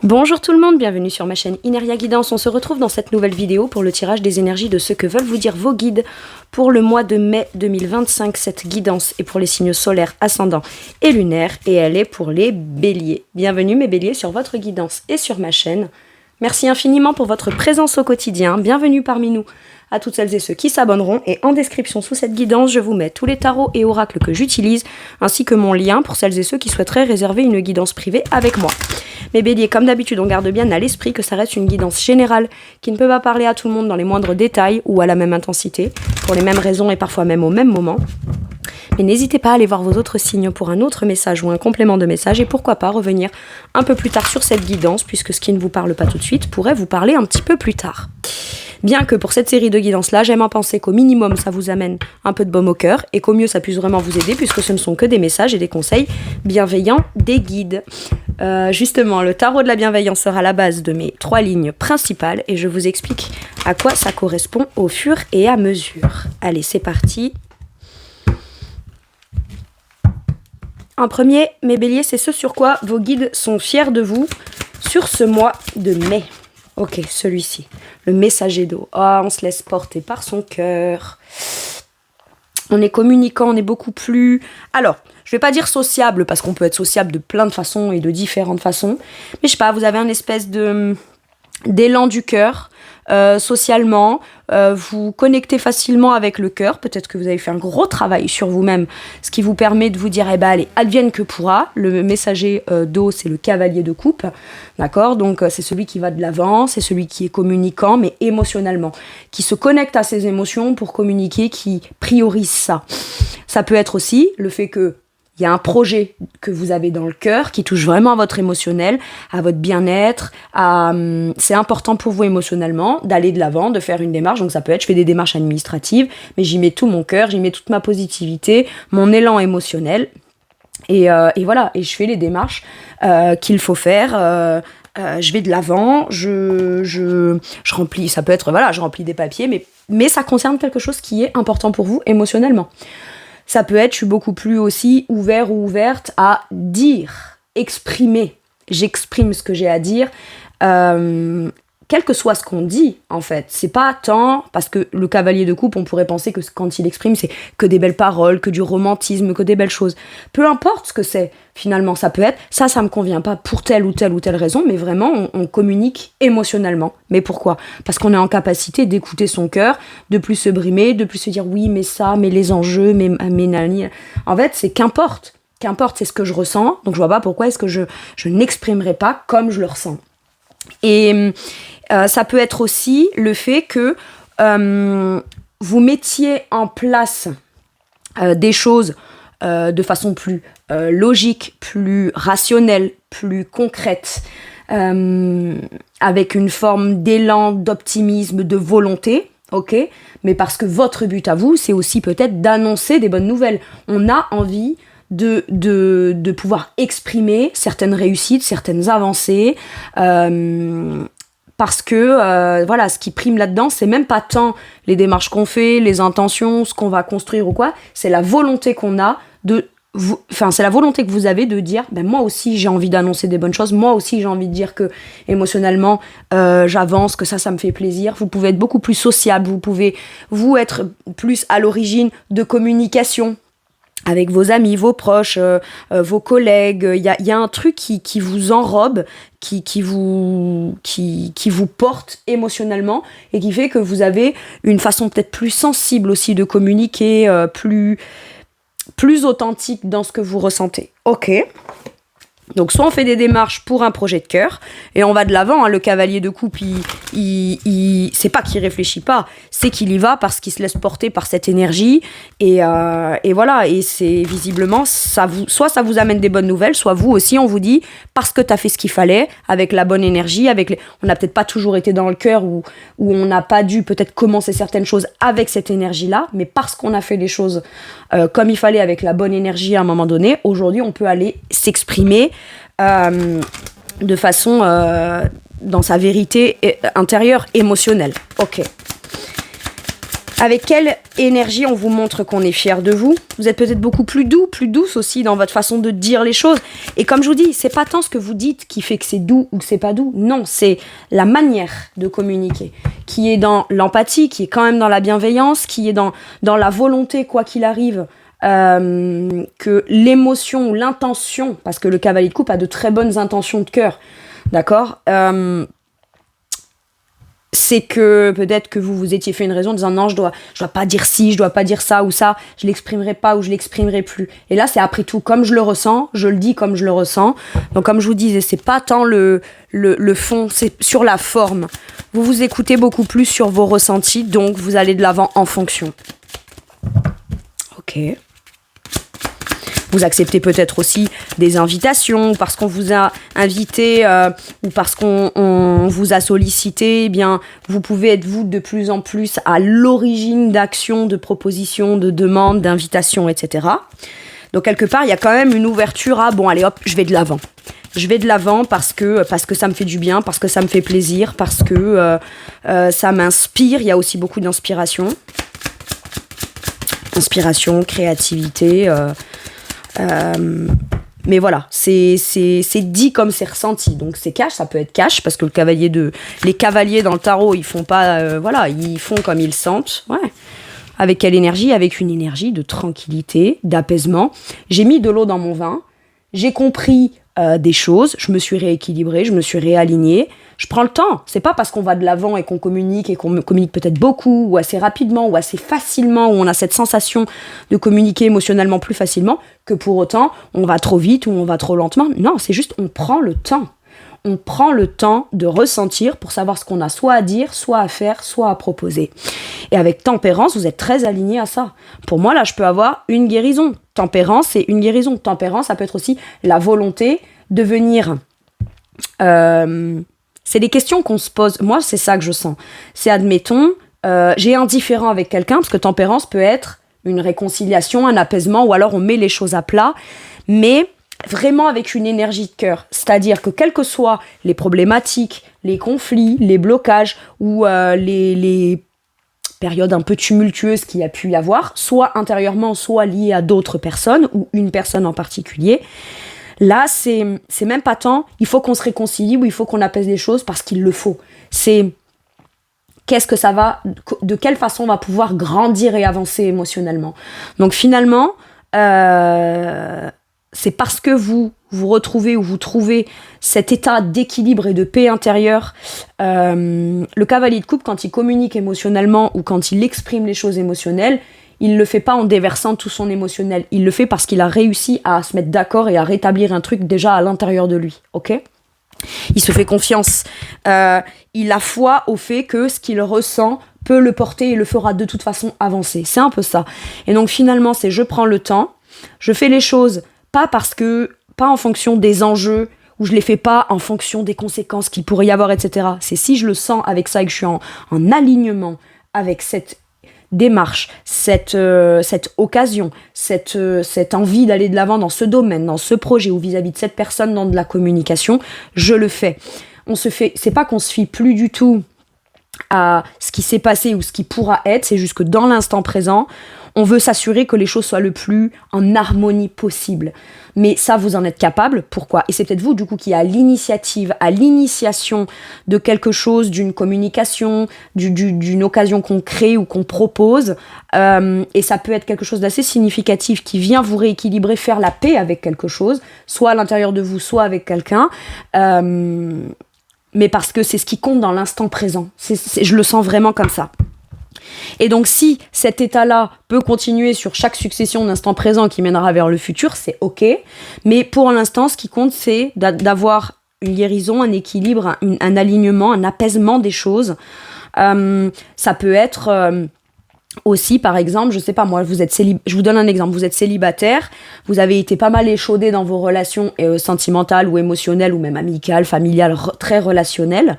Bonjour tout le monde, bienvenue sur ma chaîne Ineria Guidance. On se retrouve dans cette nouvelle vidéo pour le tirage des énergies de ce que veulent vous dire vos guides pour le mois de mai 2025. Cette guidance est pour les signes solaires, ascendants et lunaires et elle est pour les béliers. Bienvenue mes béliers sur votre guidance et sur ma chaîne. Merci infiniment pour votre présence au quotidien. Bienvenue parmi nous à toutes celles et ceux qui s'abonneront. Et en description sous cette guidance, je vous mets tous les tarots et oracles que j'utilise, ainsi que mon lien pour celles et ceux qui souhaiteraient réserver une guidance privée avec moi. Mes béliers, comme d'habitude, on garde bien à l'esprit que ça reste une guidance générale qui ne peut pas parler à tout le monde dans les moindres détails ou à la même intensité, pour les mêmes raisons et parfois même au même moment. Mais n'hésitez pas à aller voir vos autres signes pour un autre message ou un complément de message et pourquoi pas revenir un peu plus tard sur cette guidance puisque ce qui ne vous parle pas tout de suite pourrait vous parler un petit peu plus tard. Bien que pour cette série de guidances-là, j'aime à penser qu'au minimum ça vous amène un peu de baume au cœur et qu'au mieux ça puisse vraiment vous aider puisque ce ne sont que des messages et des conseils bienveillants des guides. Justement, le tarot de la bienveillance sera la base de mes 3 lignes principales et je vous explique à quoi ça correspond au fur et à mesure. Allez, c'est parti. En premier, mes béliers, c'est ce sur quoi vos guides sont fiers de vous sur ce mois de mai. Ok, celui-ci, le messager d'eau. Ah, on se laisse porter par son cœur. On est communicant, on est beaucoup plus... Alors, je vais pas dire sociable, parce qu'on peut être sociable de plein de façons et de différentes façons. Mais je sais pas, vous avez un espèce d'élan du cœur, socialement. Vous connectez facilement avec le cœur. Peut-être que vous avez fait un gros travail sur vous-même, ce qui vous permet de vous dire, allez, advienne que pourra. Le messager d'eau, c'est le cavalier de coupe. D'accord ? Donc, c'est celui qui va de l'avant, c'est celui qui est communicant, mais émotionnellement, qui se connecte à ses émotions pour communiquer, qui priorise ça. Ça peut être aussi le fait que il y a un projet que vous avez dans le cœur qui touche vraiment à votre émotionnel, à votre bien-être. C'est important pour vous émotionnellement d'aller de l'avant, de faire une démarche. Donc ça peut être, je fais des démarches administratives, mais j'y mets tout mon cœur, j'y mets toute ma positivité, mon élan émotionnel. Et voilà, et je fais les démarches qu'il faut faire. Je vais de l'avant, je remplis, ça peut être, voilà, je remplis des papiers, mais ça concerne quelque chose qui est important pour vous émotionnellement. Ça peut être, je suis beaucoup plus aussi ouvert ou ouverte à dire, exprimer. J'exprime ce que j'ai à dire, quel que soit ce qu'on dit, en fait. C'est pas tant, parce que le cavalier de coupe, on pourrait penser que quand il exprime, c'est que des belles paroles, que du romantisme, que des belles choses. Peu importe ce que c'est, finalement, ça peut être, ça me convient pas pour telle ou telle raison, mais vraiment, on communique émotionnellement. Mais pourquoi ? Parce qu'on est en capacité d'écouter son cœur, de plus se brimer, de plus se dire oui, mais ça, mais les enjeux, mais nani. En fait, c'est qu'importe, c'est ce que je ressens, donc je vois pas pourquoi est-ce que je n'exprimerai pas comme je le ressens. Et ça peut être aussi le fait que vous mettiez en place des choses de façon plus logique, plus rationnelle, plus concrète, avec une forme d'élan, d'optimisme, de volonté, ok ? Mais parce que votre but à vous, c'est aussi peut-être d'annoncer des bonnes nouvelles. On a envie de pouvoir exprimer certaines réussites, certaines avancées, parce que voilà, ce qui prime là-dedans, c'est même pas tant les démarches qu'on fait, les intentions, ce qu'on va construire ou quoi, c'est la volonté qu'on a c'est la volonté que vous avez de dire, moi aussi j'ai envie d'annoncer des bonnes choses, moi aussi j'ai envie de dire que émotionnellement j'avance, que ça me fait plaisir. Vous pouvez être beaucoup plus sociable, vous pouvez être plus à l'origine de communication avec vos amis, vos proches, vos collègues. Il y a un truc qui vous enrobe, qui vous porte émotionnellement et qui fait que vous avez une façon peut-être plus sensible aussi de communiquer, plus authentique dans ce que vous ressentez. Ok. Donc soit on fait des démarches pour un projet de cœur et on va de l'avant, hein. Le cavalier de coupe, c'est pas qu'il réfléchit pas, c'est qu'il y va parce qu'il se laisse porter par cette énergie et voilà, et c'est visiblement soit ça vous amène des bonnes nouvelles, soit vous aussi on vous dit parce que t'as fait ce qu'il fallait avec la bonne énergie, on n'a peut-être pas toujours été dans le cœur ou on n'a pas dû peut-être commencer certaines choses avec cette énergie-là, mais parce qu'on a fait les choses comme il fallait avec la bonne énergie à un moment donné, aujourd'hui on peut aller s'exprimer de façon dans sa vérité intérieure émotionnelle. Ok. Avec quelle énergie on vous montre qu'on est fier de vous? Vous êtes peut-être beaucoup plus doux, plus douce aussi dans votre façon de dire les choses. Et comme je vous dis, c'est pas tant ce que vous dites qui fait que c'est doux ou que c'est pas doux. Non, c'est la manière de communiquer qui est dans l'empathie, qui est quand même dans la bienveillance, qui est dans la volonté, quoi qu'il arrive, que l'émotion ou l'intention, parce que le cavalier de coupe a de très bonnes intentions de cœur, d'accord, c'est que peut-être que vous vous étiez fait une raison en disant non, je dois pas dire ci, je dois pas dire ça ou ça, je l'exprimerai pas ou je l'exprimerai plus. Et là, c'est après tout comme je le ressens, je le dis comme je le ressens. Donc comme je vous disais, c'est pas tant le fond, c'est sur la forme. Vous vous écoutez beaucoup plus sur vos ressentis, donc vous allez de l'avant en fonction. Ok. Vous acceptez peut-être aussi des invitations parce qu'on vous a invité ou parce qu'on vous a sollicité. Eh bien, vous pouvez être vous de plus en plus à l'origine d'actions, de propositions, de demandes, d'invitations, etc. Donc quelque part, il y a quand même une ouverture à bon, allez hop, je vais de l'avant. Je vais de l'avant parce que ça me fait du bien, parce que ça me fait plaisir, parce que ça m'inspire. Il y a aussi beaucoup d'inspiration. Inspiration, créativité. Mais voilà, c'est dit comme c'est ressenti. Donc c'est cash, ça peut être cash parce que les cavaliers dans le tarot, ils font pas, ils font comme ils sentent. Ouais. Avec quelle énergie? Avec une énergie de tranquillité, d'apaisement. J'ai mis de l'eau dans mon vin. J'ai compris des choses. Je me suis rééquilibrée, je me suis réalignée. Je prends le temps. C'est pas parce qu'on va de l'avant et qu'on communique peut-être beaucoup ou assez rapidement ou assez facilement, où on a cette sensation de communiquer émotionnellement plus facilement, que pour autant on va trop vite ou on va trop lentement. Non, c'est juste on prend le temps. On prend le temps de ressentir pour savoir ce qu'on a soit à dire, soit à faire, soit à proposer. Et avec tempérance, vous êtes très aligné à ça. Pour moi, là, je peux avoir une guérison. Tempérance, c'est une guérison. Tempérance, ça peut être aussi la volonté de venir... c'est des questions qu'on se pose. Moi, c'est ça que je sens. C'est, admettons, j'ai un différend avec quelqu'un, parce que tempérance peut être une réconciliation, un apaisement, ou alors on met les choses à plat, mais vraiment avec une énergie de cœur. C'est-à-dire que quelles que soient les problématiques, les conflits, les blocages, ou les périodes un peu tumultueuses qu'il y a pu y avoir, soit intérieurement, soit liées à d'autres personnes, ou une personne en particulier, là, c'est même pas tant, il faut qu'on se réconcilie ou il faut qu'on apaise les choses parce qu'il le faut. C'est de quelle façon on va pouvoir grandir et avancer émotionnellement. Donc finalement, c'est parce que vous retrouvez ou vous trouvez cet état d'équilibre et de paix intérieure. Le cavalier de coupe, quand il communique émotionnellement ou quand il exprime les choses émotionnelles, il le fait pas en déversant tout son émotionnel. Il le fait parce qu'il a réussi à se mettre d'accord et à rétablir un truc déjà à l'intérieur de lui. Ok ? Il se fait confiance. Il a foi au fait que ce qu'il ressent peut le porter et le fera de toute façon avancer. C'est un peu ça. Et donc finalement, c'est je prends le temps, je fais les choses pas en fonction des enjeux, ou je les fais pas en fonction des conséquences qu'il pourrait y avoir, etc. C'est si je le sens avec ça et que je suis en alignement avec cette démarche, cette occasion, cette envie d'aller de l'avant dans ce domaine, dans ce projet ou vis-à-vis de cette personne dans de la communication, je le fais. C'est pas qu'on se fie plus du tout à ce qui s'est passé ou ce qui pourra être, c'est juste que dans l'instant présent, on veut s'assurer que les choses soient le plus en harmonie possible. Mais ça, vous en êtes capable. Pourquoi ? Et c'est peut-être vous, du coup, qui a l'initiative, à l'initiation de quelque chose, d'une communication, d'une occasion qu'on crée ou qu'on propose. Et ça peut être quelque chose d'assez significatif qui vient vous rééquilibrer, faire la paix avec quelque chose, soit à l'intérieur de vous, soit avec quelqu'un. Mais parce que c'est ce qui compte dans l'instant présent. Je le sens vraiment comme ça. Et donc si cet état-là peut continuer sur chaque succession d'instants présents qui mènera vers le futur, c'est ok. Mais pour l'instant, ce qui compte, c'est d'avoir une guérison, un équilibre, un alignement, un apaisement des choses. Ça peut être aussi, par exemple, je sais pas moi, je vous donne un exemple, vous êtes célibataire, vous avez été pas mal échaudé dans vos relations sentimentales ou émotionnelles ou même amicales, familiales, très relationnelles.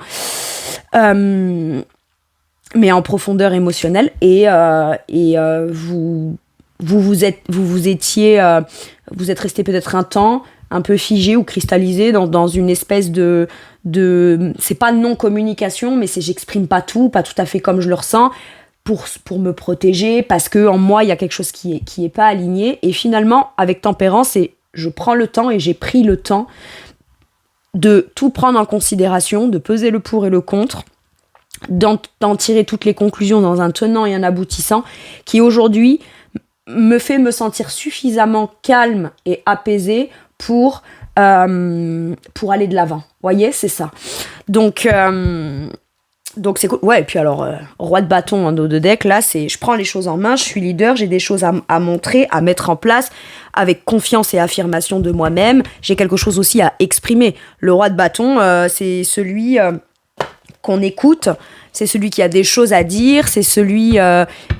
Mais en profondeur émotionnelle et vous êtes resté peut-être un temps un peu figé ou cristallisé dans une espèce de c'est pas non communication mais c'est j'exprime pas tout à fait comme je le ressens pour me protéger, parce que en moi, il y a quelque chose qui est pas aligné. Et finalement, avec tempérance, je prends le temps, et j'ai pris le temps de tout prendre en considération, de peser le pour et le contre, d'en tirer toutes les conclusions dans un tenant et un aboutissant, qui aujourd'hui me fait me sentir suffisamment calme et apaisée pour aller de l'avant. Vous voyez, c'est ça. Donc c'est cool. Ouais, et puis alors, roi de bâton en dos de deck, là, je prends les choses en main, je suis leader, j'ai des choses à montrer, à mettre en place, avec confiance et affirmation de moi-même. J'ai quelque chose aussi à exprimer. Le roi de bâton, c'est celui qu'on écoute, c'est celui qui a des choses à dire, c'est celui...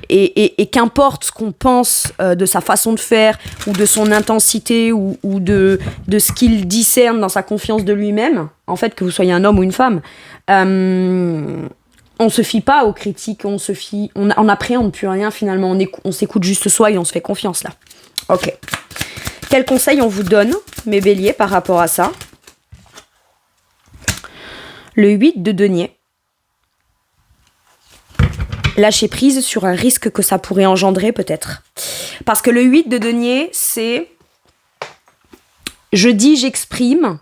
et qu'importe ce qu'on pense de sa façon de faire, ou de son intensité, ou de ce qu'il discerne dans sa confiance de lui-même, en fait, que vous soyez un homme ou une femme, on se fie pas aux critiques, on n'appréhende plus rien finalement, on s'écoute juste soi et on se fait confiance là. Ok. Quels conseils on vous donne, mes béliers, par rapport à ça? Le 8 de denier. Lâcher prise sur un risque que ça pourrait engendrer peut-être. Parce que le 8 de denier, c'est... j'exprime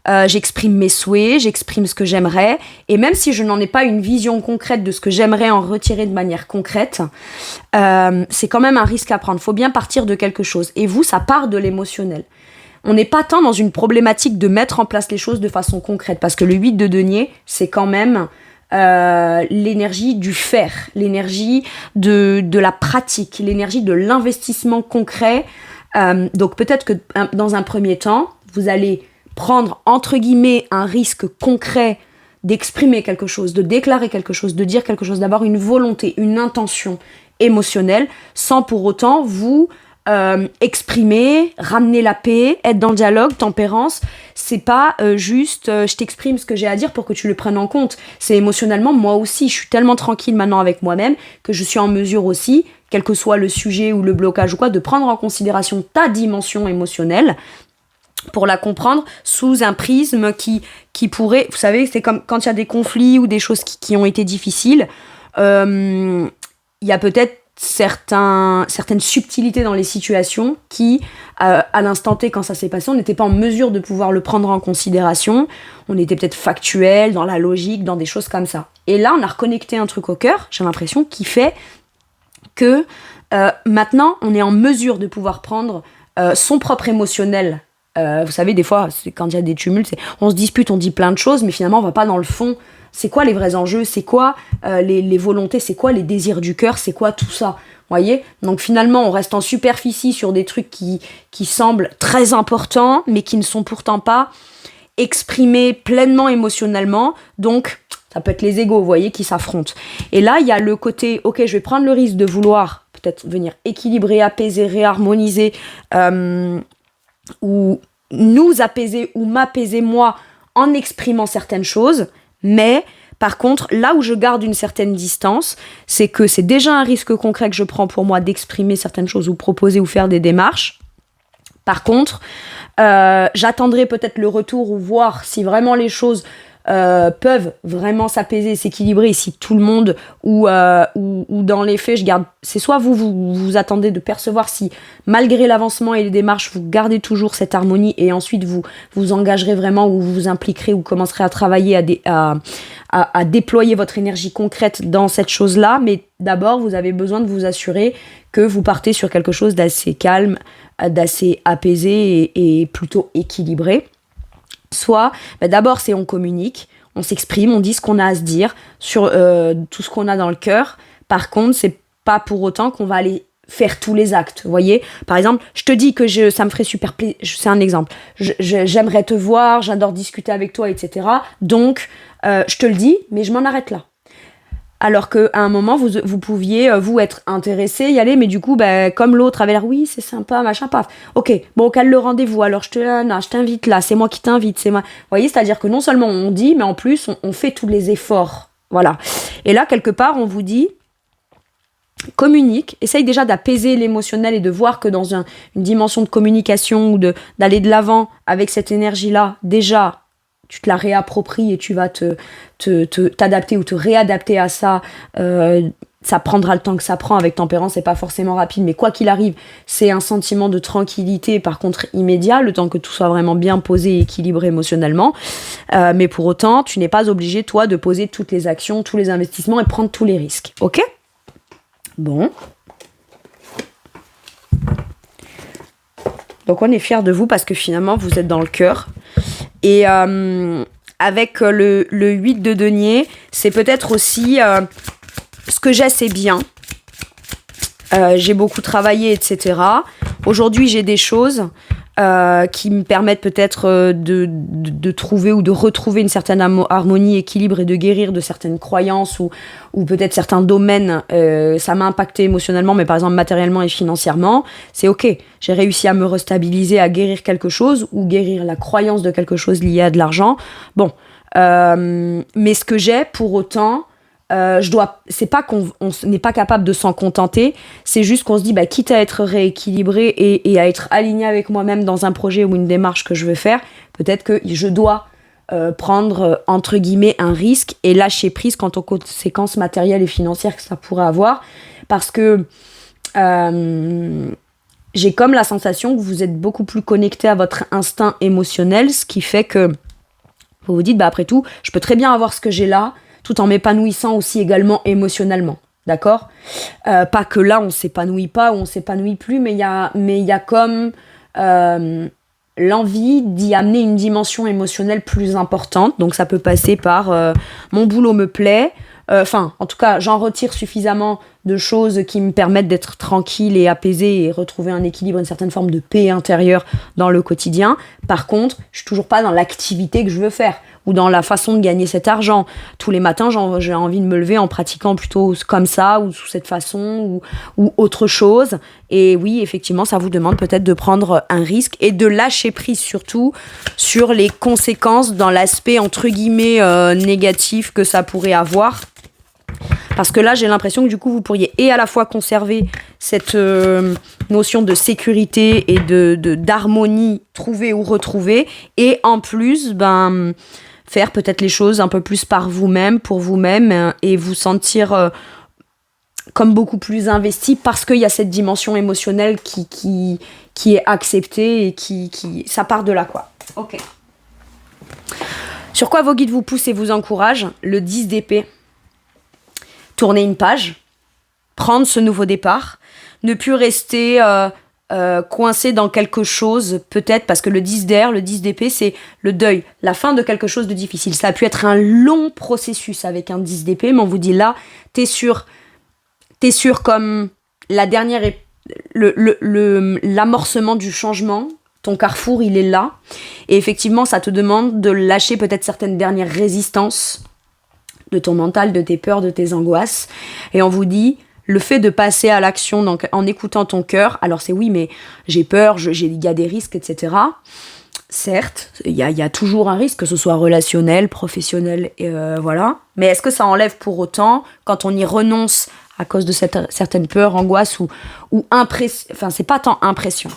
mes souhaits, j'exprime ce que j'aimerais, et même si je n'en ai pas une vision concrète de ce que j'aimerais en retirer de manière concrète, c'est quand même un risque à prendre. Il faut bien partir de quelque chose. Et vous, ça part de l'émotionnel. On n'est pas tant dans une problématique de mettre en place les choses de façon concrète, parce que le 8 de denier, c'est quand même l'énergie du faire, l'énergie de la pratique, l'énergie de l'investissement concret. Donc peut-être que dans un premier temps, vous allez prendre entre guillemets un risque concret d'exprimer quelque chose, de déclarer quelque chose, de dire quelque chose, d'avoir une volonté, une intention émotionnelle, sans pour autant vous exprimer, ramener la paix, être dans le dialogue, tempérance. C'est pas juste je t'exprime ce que j'ai à dire pour que tu le prennes en compte. C'est émotionnellement, moi aussi, je suis tellement tranquille maintenant avec moi-même que je suis en mesure aussi, quel que soit le sujet ou le blocage ou quoi, de prendre en considération ta dimension émotionnelle pour la comprendre sous un prisme qui pourrait... Vous savez, c'est comme quand il y a des conflits ou des choses qui ont été difficiles, il y a peut-être certaines subtilités dans les situations qui, à l'instant T, quand ça s'est passé, on n'était pas en mesure de pouvoir le prendre en considération. On était peut-être factuel, dans la logique, dans des choses comme ça. Et là, on a reconnecté un truc au cœur, j'ai l'impression, qui fait que maintenant, on est en mesure de pouvoir prendre son propre émotionnel. Vous savez, des fois, quand il y a des tumultes, on se dispute, on dit plein de choses, mais finalement, on va pas dans le fond. C'est quoi les vrais enjeux? C'est quoi les volontés? C'est quoi les désirs du cœur? C'est quoi tout ça? Voyez? Donc finalement, on reste en superficie sur des trucs qui semblent très importants, mais qui ne sont pourtant pas exprimés pleinement émotionnellement. Donc, ça peut être les égos, vous voyez, qui s'affrontent. Et là, il y a le côté, ok, je vais prendre le risque de vouloir peut-être venir équilibrer, apaiser, réharmoniser, ou nous apaiser ou m'apaiser moi en exprimant certaines choses, mais par contre, là où je garde une certaine distance, c'est que c'est déjà un risque concret que je prends pour moi d'exprimer certaines choses ou proposer ou faire des démarches. Par contre, j'attendrai peut-être le retour ou voir si vraiment les choses peuvent vraiment s'apaiser, s'équilibrer, si tout le monde ou dans les faits, je garde... C'est soit vous attendez de percevoir si, malgré l'avancement et les démarches, vous gardez toujours cette harmonie et ensuite vous engagerez vraiment ou vous vous impliquerez ou commencerez à travailler à déployer votre énergie concrète dans cette chose-là. Mais d'abord, vous avez besoin de vous assurer que vous partez sur quelque chose d'assez calme, d'assez apaisé et plutôt équilibré. Soit, d'abord, c'est on communique, on s'exprime, on dit ce qu'on a à se dire sur tout ce qu'on a dans le cœur. Par contre, c'est pas pour autant qu'on va aller faire tous les actes, vous voyez. Par exemple, je te dis que ça me ferait super plaisir, c'est un exemple, j'aimerais te voir, j'adore discuter avec toi, etc. Donc, je te le dis, mais je m'en arrête là. Alors qu'à un moment, vous pouviez, vous, être intéressé, y aller, mais du coup, comme l'autre avait l'air, oui, c'est sympa, machin, paf. Ok, bon, cale le rendez-vous, alors je t'invite là, c'est moi qui t'invite, c'est moi. Vous voyez, c'est-à-dire que non seulement on dit, mais en plus, on fait tous les efforts. Voilà. Et là, quelque part, on vous dit, communique, essaye déjà d'apaiser l'émotionnel et de voir que dans une dimension de communication ou d'aller de l'avant avec cette énergie-là, déjà, tu te la réappropries et tu vas t'adapter ou te réadapter à ça ça prendra le temps que ça prend. Avec tempérance, c'est pas forcément rapide, mais quoi qu'il arrive, c'est un sentiment de tranquillité, par contre immédiat, le temps que tout soit vraiment bien posé et équilibré émotionnellement. Mais pour autant, tu n'es pas obligé, toi, de poser toutes les actions, tous les investissements et prendre tous les risques. Ok ? Bon. Donc on est fiers de vous parce que finalement, vous êtes dans le cœur. Et avec le 8 de denier, c'est peut-être aussi... ce que j'ai, c'est bien. J'ai beaucoup travaillé, etc. Aujourd'hui, j'ai des choses qui me permettent peut-être de trouver ou de retrouver une certaine harmonie, équilibre et de guérir de certaines croyances ou peut-être certains domaines. Ça m'a impacté émotionnellement, mais par exemple matériellement et financièrement. C'est OK. J'ai réussi à me restabiliser, à guérir quelque chose ou guérir la croyance de quelque chose lié à de l'argent. Bon. Mais ce que j'ai, pour autant... c'est pas qu'on n'est pas capable de s'en contenter, c'est juste qu'on se dit, quitte à être rééquilibré et à être aligné avec moi-même dans un projet ou une démarche que je veux faire, peut-être que je dois prendre, entre guillemets, un risque et lâcher prise quant aux conséquences matérielles et financières que ça pourrait avoir, parce que j'ai comme la sensation que vous êtes beaucoup plus connecté à votre instinct émotionnel, ce qui fait que vous vous dites, après tout, je peux très bien avoir ce que j'ai là, tout en m'épanouissant aussi également émotionnellement, d'accord ? Pas que là, on s'épanouit pas ou on s'épanouit plus, mais il y a comme l'envie d'y amener une dimension émotionnelle plus importante. Donc ça peut passer par mon boulot me plaît, en tout cas, j'en retire suffisamment de choses qui me permettent d'être tranquille et apaisée et retrouver un équilibre, une certaine forme de paix intérieure dans le quotidien. Par contre, je suis toujours pas dans l'activité que je veux faire ou dans la façon de gagner cet argent. Tous les matins, j'ai envie de me lever en pratiquant plutôt comme ça ou sous cette façon ou autre chose. Et oui, effectivement, ça vous demande peut-être de prendre un risque et de lâcher prise surtout sur les conséquences dans l'aspect entre guillemets négatif que ça pourrait avoir. Parce que là, j'ai l'impression que du coup, vous pourriez à la fois conserver cette notion de sécurité et d'harmonie trouvée ou retrouvée, et en plus, faire peut-être les choses un peu plus par vous-même, pour vous-même, et vous sentir comme beaucoup plus investi parce qu'il y a cette dimension émotionnelle qui est acceptée et qui ça part de là, quoi. Ok. Sur quoi vos guides vous poussent et vous encouragent ? Le 10 d'épée. Tourner une page, prendre ce nouveau départ, ne plus rester coincé dans quelque chose, peut-être, parce que le 10 d'air, le 10 d'épée, c'est le deuil, la fin de quelque chose de difficile. Ça a pu être un long processus avec un 10 d'épée, mais on vous dit là, t'es sûr comme la dernière, l'amorcement du changement, ton carrefour, il est là. Et effectivement, ça te demande de lâcher peut-être certaines dernières résistances de ton mental, de tes peurs, de tes angoisses. Et on vous dit, le fait de passer à l'action donc, en écoutant ton cœur, alors c'est oui, mais j'ai peur, il y a des risques, etc. Certes, il y a toujours un risque, que ce soit relationnel, professionnel, voilà. Mais est-ce que ça enlève pour autant, quand on y renonce à cause de certaines peurs, angoisses ou impression, enfin c'est pas tant impression,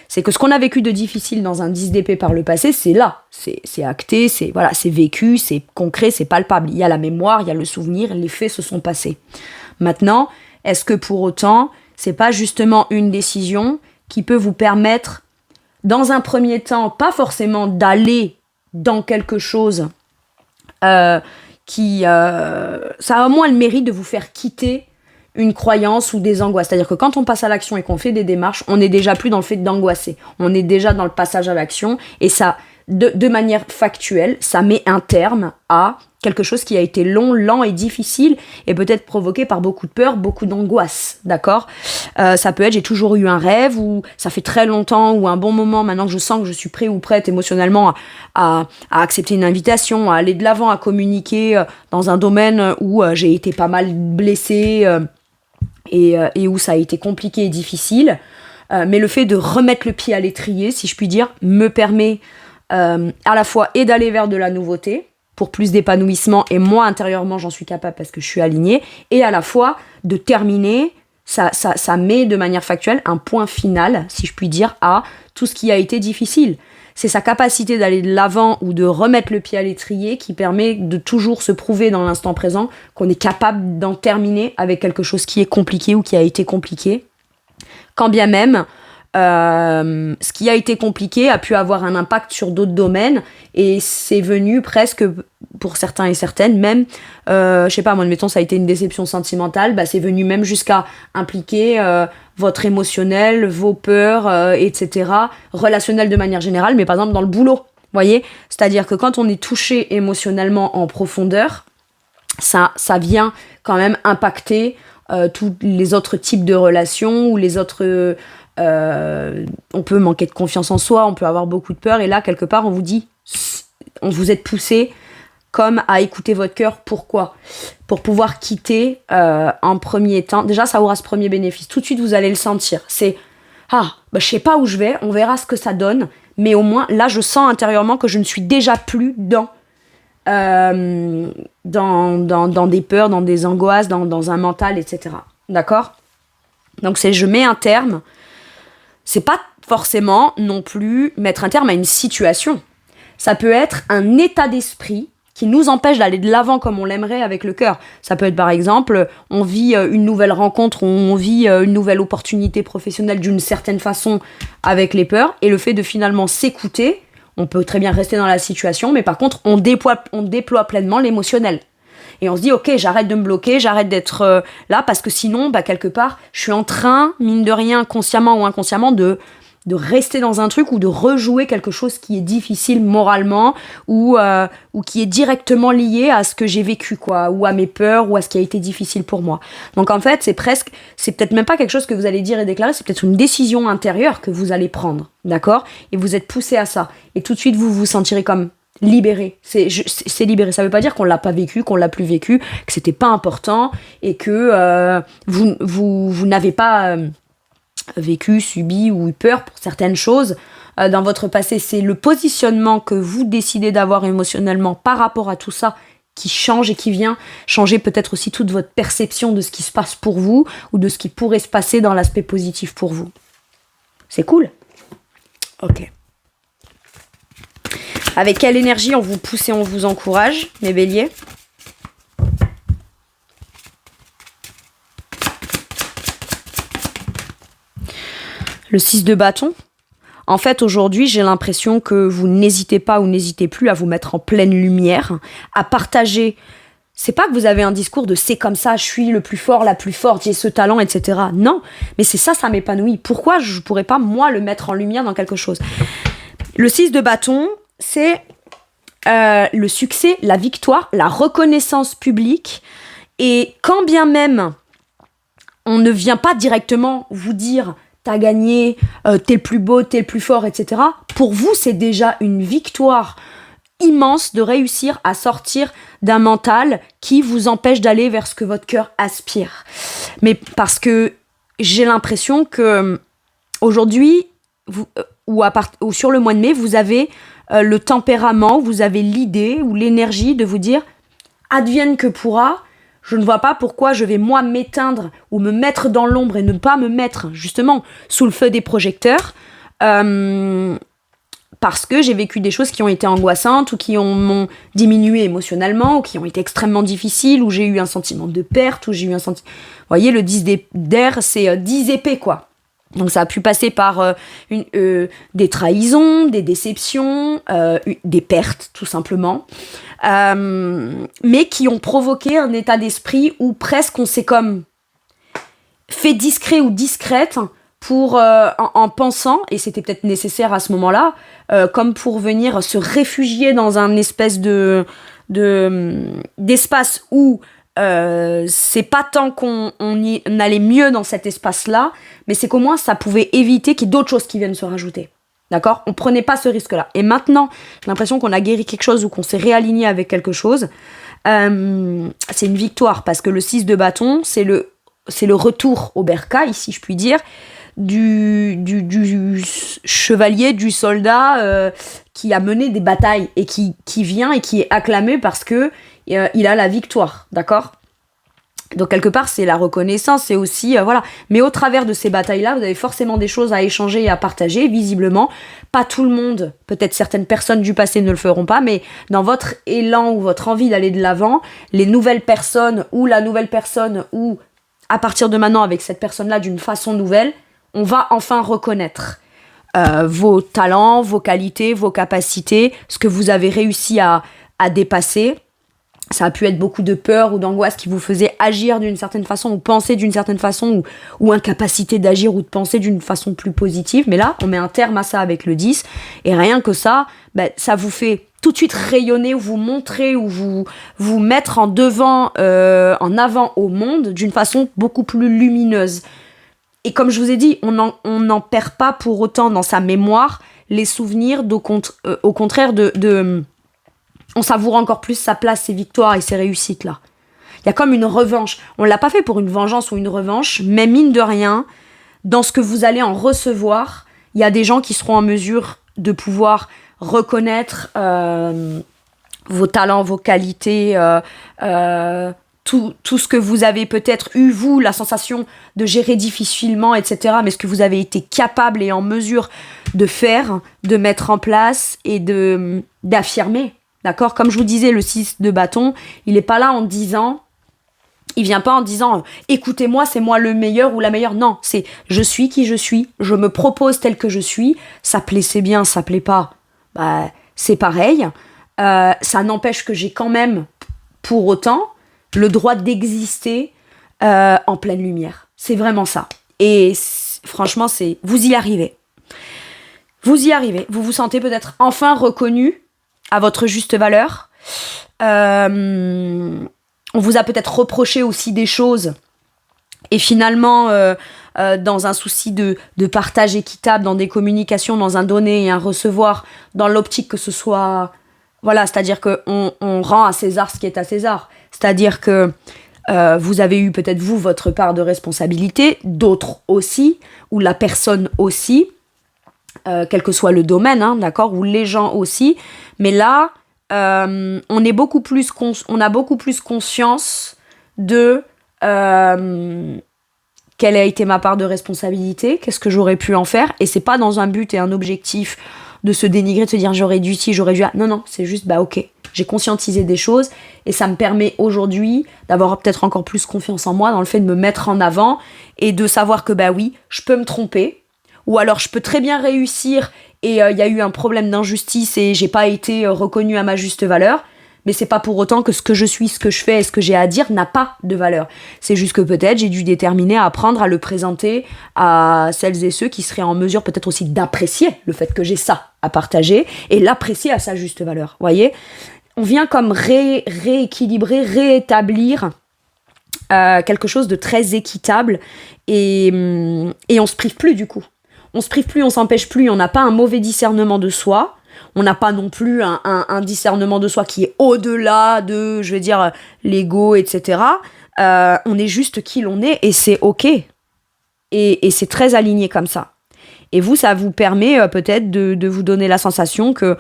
c'est que ce qu'on a vécu de difficile dans un 10 d'épée par le passé, c'est là, c'est acté, c'est vécu, c'est concret, c'est palpable. Il y a la mémoire, il y a le souvenir, les faits se sont passés. Maintenant, est-ce que pour autant, c'est pas justement une décision qui peut vous permettre, dans un premier temps, pas forcément d'aller dans quelque chose ça a au moins le mérite de vous faire quitter une croyance ou des angoisses. C'est-à-dire que quand on passe à l'action et qu'on fait des démarches, on n'est déjà plus dans le fait d'angoisser. On est déjà dans le passage à l'action et ça, de manière factuelle, ça met un terme à quelque chose qui a été long, lent et difficile et peut-être provoqué par beaucoup de peur, beaucoup d'angoisse, d'accord ? Ça peut être, j'ai toujours eu un rêve ou ça fait très longtemps ou un bon moment, maintenant que je sens que je suis prêt ou prête émotionnellement à accepter une invitation, à aller de l'avant, à communiquer dans un domaine où j'ai été pas mal blessée et où ça a été compliqué et difficile. Mais le fait de remettre le pied à l'étrier, si je puis dire, me permet à la fois et d'aller vers de la nouveauté, pour plus d'épanouissement, et moi intérieurement j'en suis capable parce que je suis alignée, et à la fois de terminer, ça met de manière factuelle un point final, si je puis dire, à tout ce qui a été difficile. c'est sa capacité d'aller de l'avant ou de remettre le pied à l'étrier qui permet de toujours se prouver dans l'instant présent qu'on est capable d'en terminer avec quelque chose qui est compliqué ou qui a été compliqué. Quand bien même, ce qui a été compliqué a pu avoir un impact sur d'autres domaines et c'est venu presque, pour certains et certaines, même, je sais pas, moi, admettons, ça a été une déception sentimentale, c'est venu même jusqu'à impliquer votre émotionnel, vos peurs, etc., relationnel de manière générale, mais par exemple dans le boulot, voyez ? C'est-à-dire que quand on est touché émotionnellement en profondeur, ça vient quand même impacter tous les autres types de relations ou les autres... on peut manquer de confiance en soi, on peut avoir beaucoup de peur, et là, quelque part, on vous êtes poussé comme à écouter votre cœur. Pourquoi ? Pour pouvoir quitter en premier temps. Déjà, ça aura ce premier bénéfice. Tout de suite, vous allez le sentir. C'est je sais pas où je vais, on verra ce que ça donne, mais au moins, là, je sens intérieurement que je ne suis déjà plus dans des peurs, dans des angoisses, dans un mental, etc. D'accord ? Donc, je mets un terme. C'est pas forcément non plus mettre un terme à une situation. Ça peut être un état d'esprit qui nous empêche d'aller de l'avant comme on l'aimerait avec le cœur. Ça peut être par exemple, on vit une nouvelle rencontre, on vit une nouvelle opportunité professionnelle d'une certaine façon avec les peurs, et le fait de finalement s'écouter, on peut très bien rester dans la situation, mais par contre, on déploie pleinement l'émotionnel. Et on se dit, ok, j'arrête de me bloquer, j'arrête d'être là, parce que sinon, quelque part, je suis en train, mine de rien, consciemment ou inconsciemment, de rester dans un truc ou de rejouer quelque chose qui est difficile moralement ou qui est directement lié à ce que j'ai vécu, quoi, ou à mes peurs ou à ce qui a été difficile pour moi. Donc en fait, c'est peut-être même pas quelque chose que vous allez dire et déclarer, c'est peut-être une décision intérieure que vous allez prendre, d'accord ? Et vous êtes poussé à ça. Et tout de suite, vous vous sentirez comme libéré. C'est libéré. Ça veut pas dire qu'on l'a pas vécu, qu'on l'a plus vécu, que c'était pas important et que vous n'avez pas vécu, subi ou eu peur pour certaines choses dans votre passé. C'est le positionnement que vous décidez d'avoir émotionnellement par rapport à tout ça qui change et qui vient changer peut-être aussi toute votre perception de ce qui se passe pour vous ou de ce qui pourrait se passer dans l'aspect positif pour vous. C'est cool ? Ok. Avec quelle énergie on vous pousse et on vous encourage, mes béliers ? Le 6 de bâton. En fait, aujourd'hui, j'ai l'impression que vous n'hésitez pas ou n'hésitez plus à vous mettre en pleine lumière, à partager. C'est pas que vous avez un discours de « c'est comme ça, je suis le plus fort, la plus forte, j'ai ce talent, etc. » Non, mais c'est ça m'épanouit. Pourquoi je pourrais pas, moi, le mettre en lumière dans quelque chose ? Le 6 de bâton, c'est le succès, la victoire, la reconnaissance publique. Et quand bien même on ne vient pas directement vous dire « t'as gagné, t'es le plus beau, t'es le plus fort, etc. » Pour vous, c'est déjà une victoire immense de réussir à sortir d'un mental qui vous empêche d'aller vers ce que votre cœur aspire. Mais parce que j'ai l'impression que aujourd'hui, ou sur le mois de mai, vous avez le tempérament, vous avez l'idée ou l'énergie de vous dire « advienne que pourra », je ne vois pas pourquoi je vais moi m'éteindre ou me mettre dans l'ombre et ne pas me mettre justement sous le feu des projecteurs parce que j'ai vécu des choses qui ont été angoissantes ou qui m'ont diminué émotionnellement ou qui ont été extrêmement difficiles, où j'ai eu un sentiment de perte, où j'ai eu un sentiment... Vous voyez, le 10 d'air, c'est 10 épées, quoi. Donc ça a pu passer par des trahisons, des déceptions, des pertes, tout simplement. Mais qui ont provoqué un état d'esprit où presque on s'est comme fait discret ou discrète pour, en pensant, et c'était peut-être nécessaire à ce moment-là, comme pour venir se réfugier dans un espèce d'espace où c'est pas tant qu'on allait mieux dans cet espace-là, mais c'est qu'au moins ça pouvait éviter qu'il y ait d'autres choses qui viennent se rajouter. D'accord ? On prenait pas ce risque-là. Et maintenant, j'ai l'impression qu'on a guéri quelque chose ou qu'on s'est réaligné avec quelque chose. C'est une victoire parce que le 6 de bâton, c'est le retour au bercail, si je puis dire, du chevalier, du soldat qui a mené des batailles et qui vient et qui est acclamé parce que il a la victoire, d'accord ? Donc quelque part, c'est la reconnaissance, c'est aussi, voilà. Mais au travers de ces batailles-là, vous avez forcément des choses à échanger et à partager, visiblement. Pas tout le monde, peut-être certaines personnes du passé ne le feront pas, mais dans votre élan ou votre envie d'aller de l'avant, les nouvelles personnes ou la nouvelle personne ou à partir de maintenant avec cette personne-là d'une façon nouvelle, on va enfin reconnaître vos talents, vos qualités, vos capacités, ce que vous avez réussi à dépasser. Ça a pu être beaucoup de peur ou d'angoisse qui vous faisait agir d'une certaine façon ou penser d'une certaine façon ou incapacité d'agir ou de penser d'une façon plus positive. Mais là, on met un terme à ça avec le 10. Et rien que ça, ça vous fait tout de suite rayonner ou vous montrer ou vous mettre en avant au monde d'une façon beaucoup plus lumineuse. Et comme je vous ai dit, on n'en perd pas pour autant dans sa mémoire les souvenirs, au contraire on savoure encore plus sa place, ses victoires et ses réussites là. Il y a comme une revanche. On l'a pas fait pour une vengeance ou une revanche, mais mine de rien, dans ce que vous allez en recevoir, il y a des gens qui seront en mesure de pouvoir reconnaître vos talents, vos qualités, tout ce que vous avez peut-être eu, vous, la sensation de gérer difficilement, etc. Mais ce que vous avez été capable et en mesure de faire, de mettre en place et d'affirmer. D'accord ? Comme je vous disais, le 6 de bâton, il n'est pas là en disant... Il vient pas en disant « Écoutez-moi, c'est moi le meilleur ou la meilleure ». Non, c'est « Je suis qui je suis, je me propose tel que je suis. Ça plaît, c'est bien, ça plaît pas. C'est pareil. Ça n'empêche que j'ai quand même, pour autant, le droit d'exister en pleine lumière. » C'est vraiment ça. Et franchement, vous y arrivez. Vous y arrivez. Vous vous sentez peut-être enfin reconnu à votre juste valeur. On vous a peut-être reproché aussi des choses. Et finalement, dans un souci de partage équitable, dans des communications, dans un donner et un recevoir, dans l'optique que ce soit... Voilà, c'est-à-dire qu'on rend à César ce qui est à César. C'est-à-dire que vous avez eu peut-être, vous, votre part de responsabilité, d'autres aussi, ou la personne aussi, quel que soit le domaine, hein, d'accord, ou les gens aussi. Mais là, on a beaucoup plus conscience de quelle a été ma part de responsabilité, qu'est-ce que j'aurais pu en faire, et c'est pas dans un but et un objectif de se dénigrer, de se dire j'aurais dû ci, j'aurais dû... Non, c'est juste, ok, j'ai conscientisé des choses, et ça me permet aujourd'hui d'avoir peut-être encore plus confiance en moi, dans le fait de me mettre en avant, et de savoir que oui, je peux me tromper, ou alors je peux très bien réussir et il y a eu un problème d'injustice et j'ai pas été reconnue à ma juste valeur, mais c'est pas pour autant que ce que je suis, ce que je fais et ce que j'ai à dire n'a pas de valeur. C'est juste que peut-être j'ai dû déterminer à apprendre à le présenter à celles et ceux qui seraient en mesure peut-être aussi d'apprécier le fait que j'ai ça à partager et l'apprécier à sa juste valeur. Voyez, on vient comme rééquilibrer, réétablir quelque chose de très équitable et on se prive plus du coup. On se prive plus, on s'empêche plus, on n'a pas un mauvais discernement de soi, on n'a pas non plus un discernement de soi qui est au-delà de, je veux dire, l'ego, etc. On est juste qui l'on est et c'est ok. Et c'est très aligné comme ça. Et vous, ça vous permet peut-être de vous donner la sensation que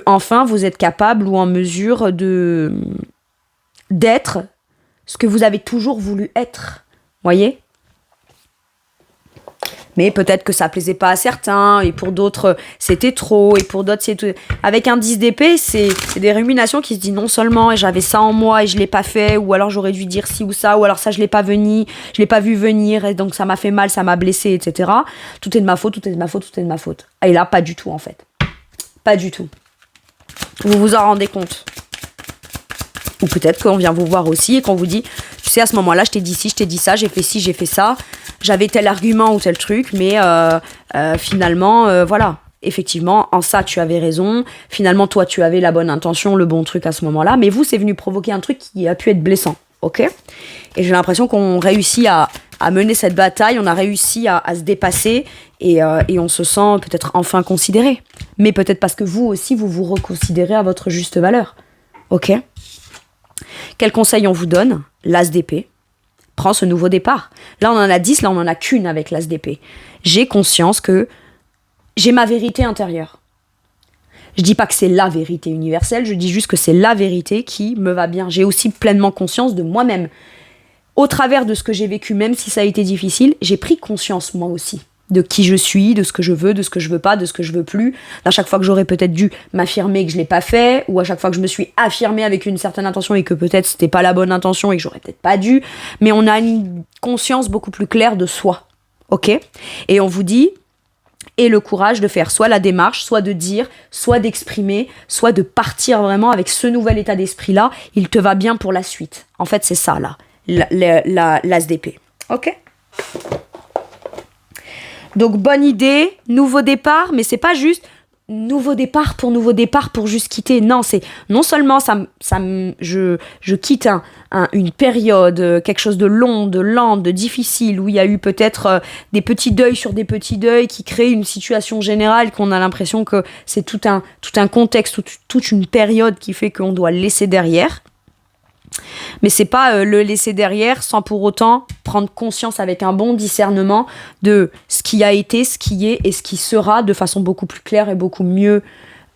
enfin vous êtes capable ou en mesure d'être ce que vous avez toujours voulu être. Voyez ? Mais peut-être que ça plaisait pas à certains, et pour d'autres, c'était trop, et pour d'autres, c'est tout. Avec un 10 d'épée, c'est des ruminations qui se disent non seulement, et j'avais ça en moi, et je l'ai pas fait, ou alors j'aurais dû dire ci ou ça, ou alors ça, je l'ai pas vu venir, et donc ça m'a fait mal, ça m'a blessé, etc. Tout est de ma faute, tout est de ma faute, tout est de ma faute. Et là, pas du tout, en fait. Pas du tout. Vous vous en rendez compte. Ou peut-être qu'on vient vous voir aussi, et qu'on vous dit, tu sais, à ce moment-là, je t'ai dit ci, je t'ai dit ça, j'ai fait ci, j'ai fait ça, j'avais tel argument ou tel truc, mais finalement, voilà. Effectivement, en ça, tu avais raison. Finalement, toi, tu avais la bonne intention, le bon truc à ce moment-là. Mais vous, c'est venu provoquer un truc qui a pu être blessant. Ok ? Et j'ai l'impression qu'on réussit à mener cette bataille, on a réussi à se dépasser et on se sent peut-être enfin considéré. Mais peut-être parce que vous aussi, vous vous reconsidérez à votre juste valeur. Ok ? Quel conseil on vous donne ? L'as d'épée. Prends ce nouveau départ. Là, on en a 10, là, on en a qu'une avec l'as d'épée. J'ai conscience que j'ai ma vérité intérieure. Je dis pas que c'est la vérité universelle, je dis juste que c'est la vérité qui me va bien. J'ai aussi pleinement conscience de moi-même. au travers de ce que j'ai vécu, même si ça a été difficile, j'ai pris conscience moi aussi de qui je suis, de ce que je veux, de ce que je veux pas, de ce que je veux plus. À chaque fois que j'aurais peut-être dû m'affirmer que je l'ai pas fait, ou à chaque fois que je me suis affirmée avec une certaine intention et que peut-être c'était pas la bonne intention et que j'aurais peut-être pas dû. Mais on a une conscience beaucoup plus claire de soi. Ok ? Et on vous dit, et le courage de faire soit la démarche, soit de dire, soit d'exprimer, soit de partir vraiment avec ce nouvel état d'esprit-là. Il te va bien pour la suite. En fait, c'est ça, là, l'ASDP. Ok ? Donc, bonne idée, nouveau départ, mais c'est pas juste nouveau départ pour juste quitter. Non, c'est non seulement je quitte une période, quelque chose de long, de lent, de difficile, où il y a eu peut-être des petits deuils sur des petits deuils qui créent une situation générale qu'on a l'impression que c'est tout un contexte, toute une période qui fait qu'on doit laisser derrière. Mais c'est pas le laisser derrière sans pour autant prendre conscience avec un bon discernement de ce qui a été, ce qui est et ce qui sera de façon beaucoup plus claire et beaucoup mieux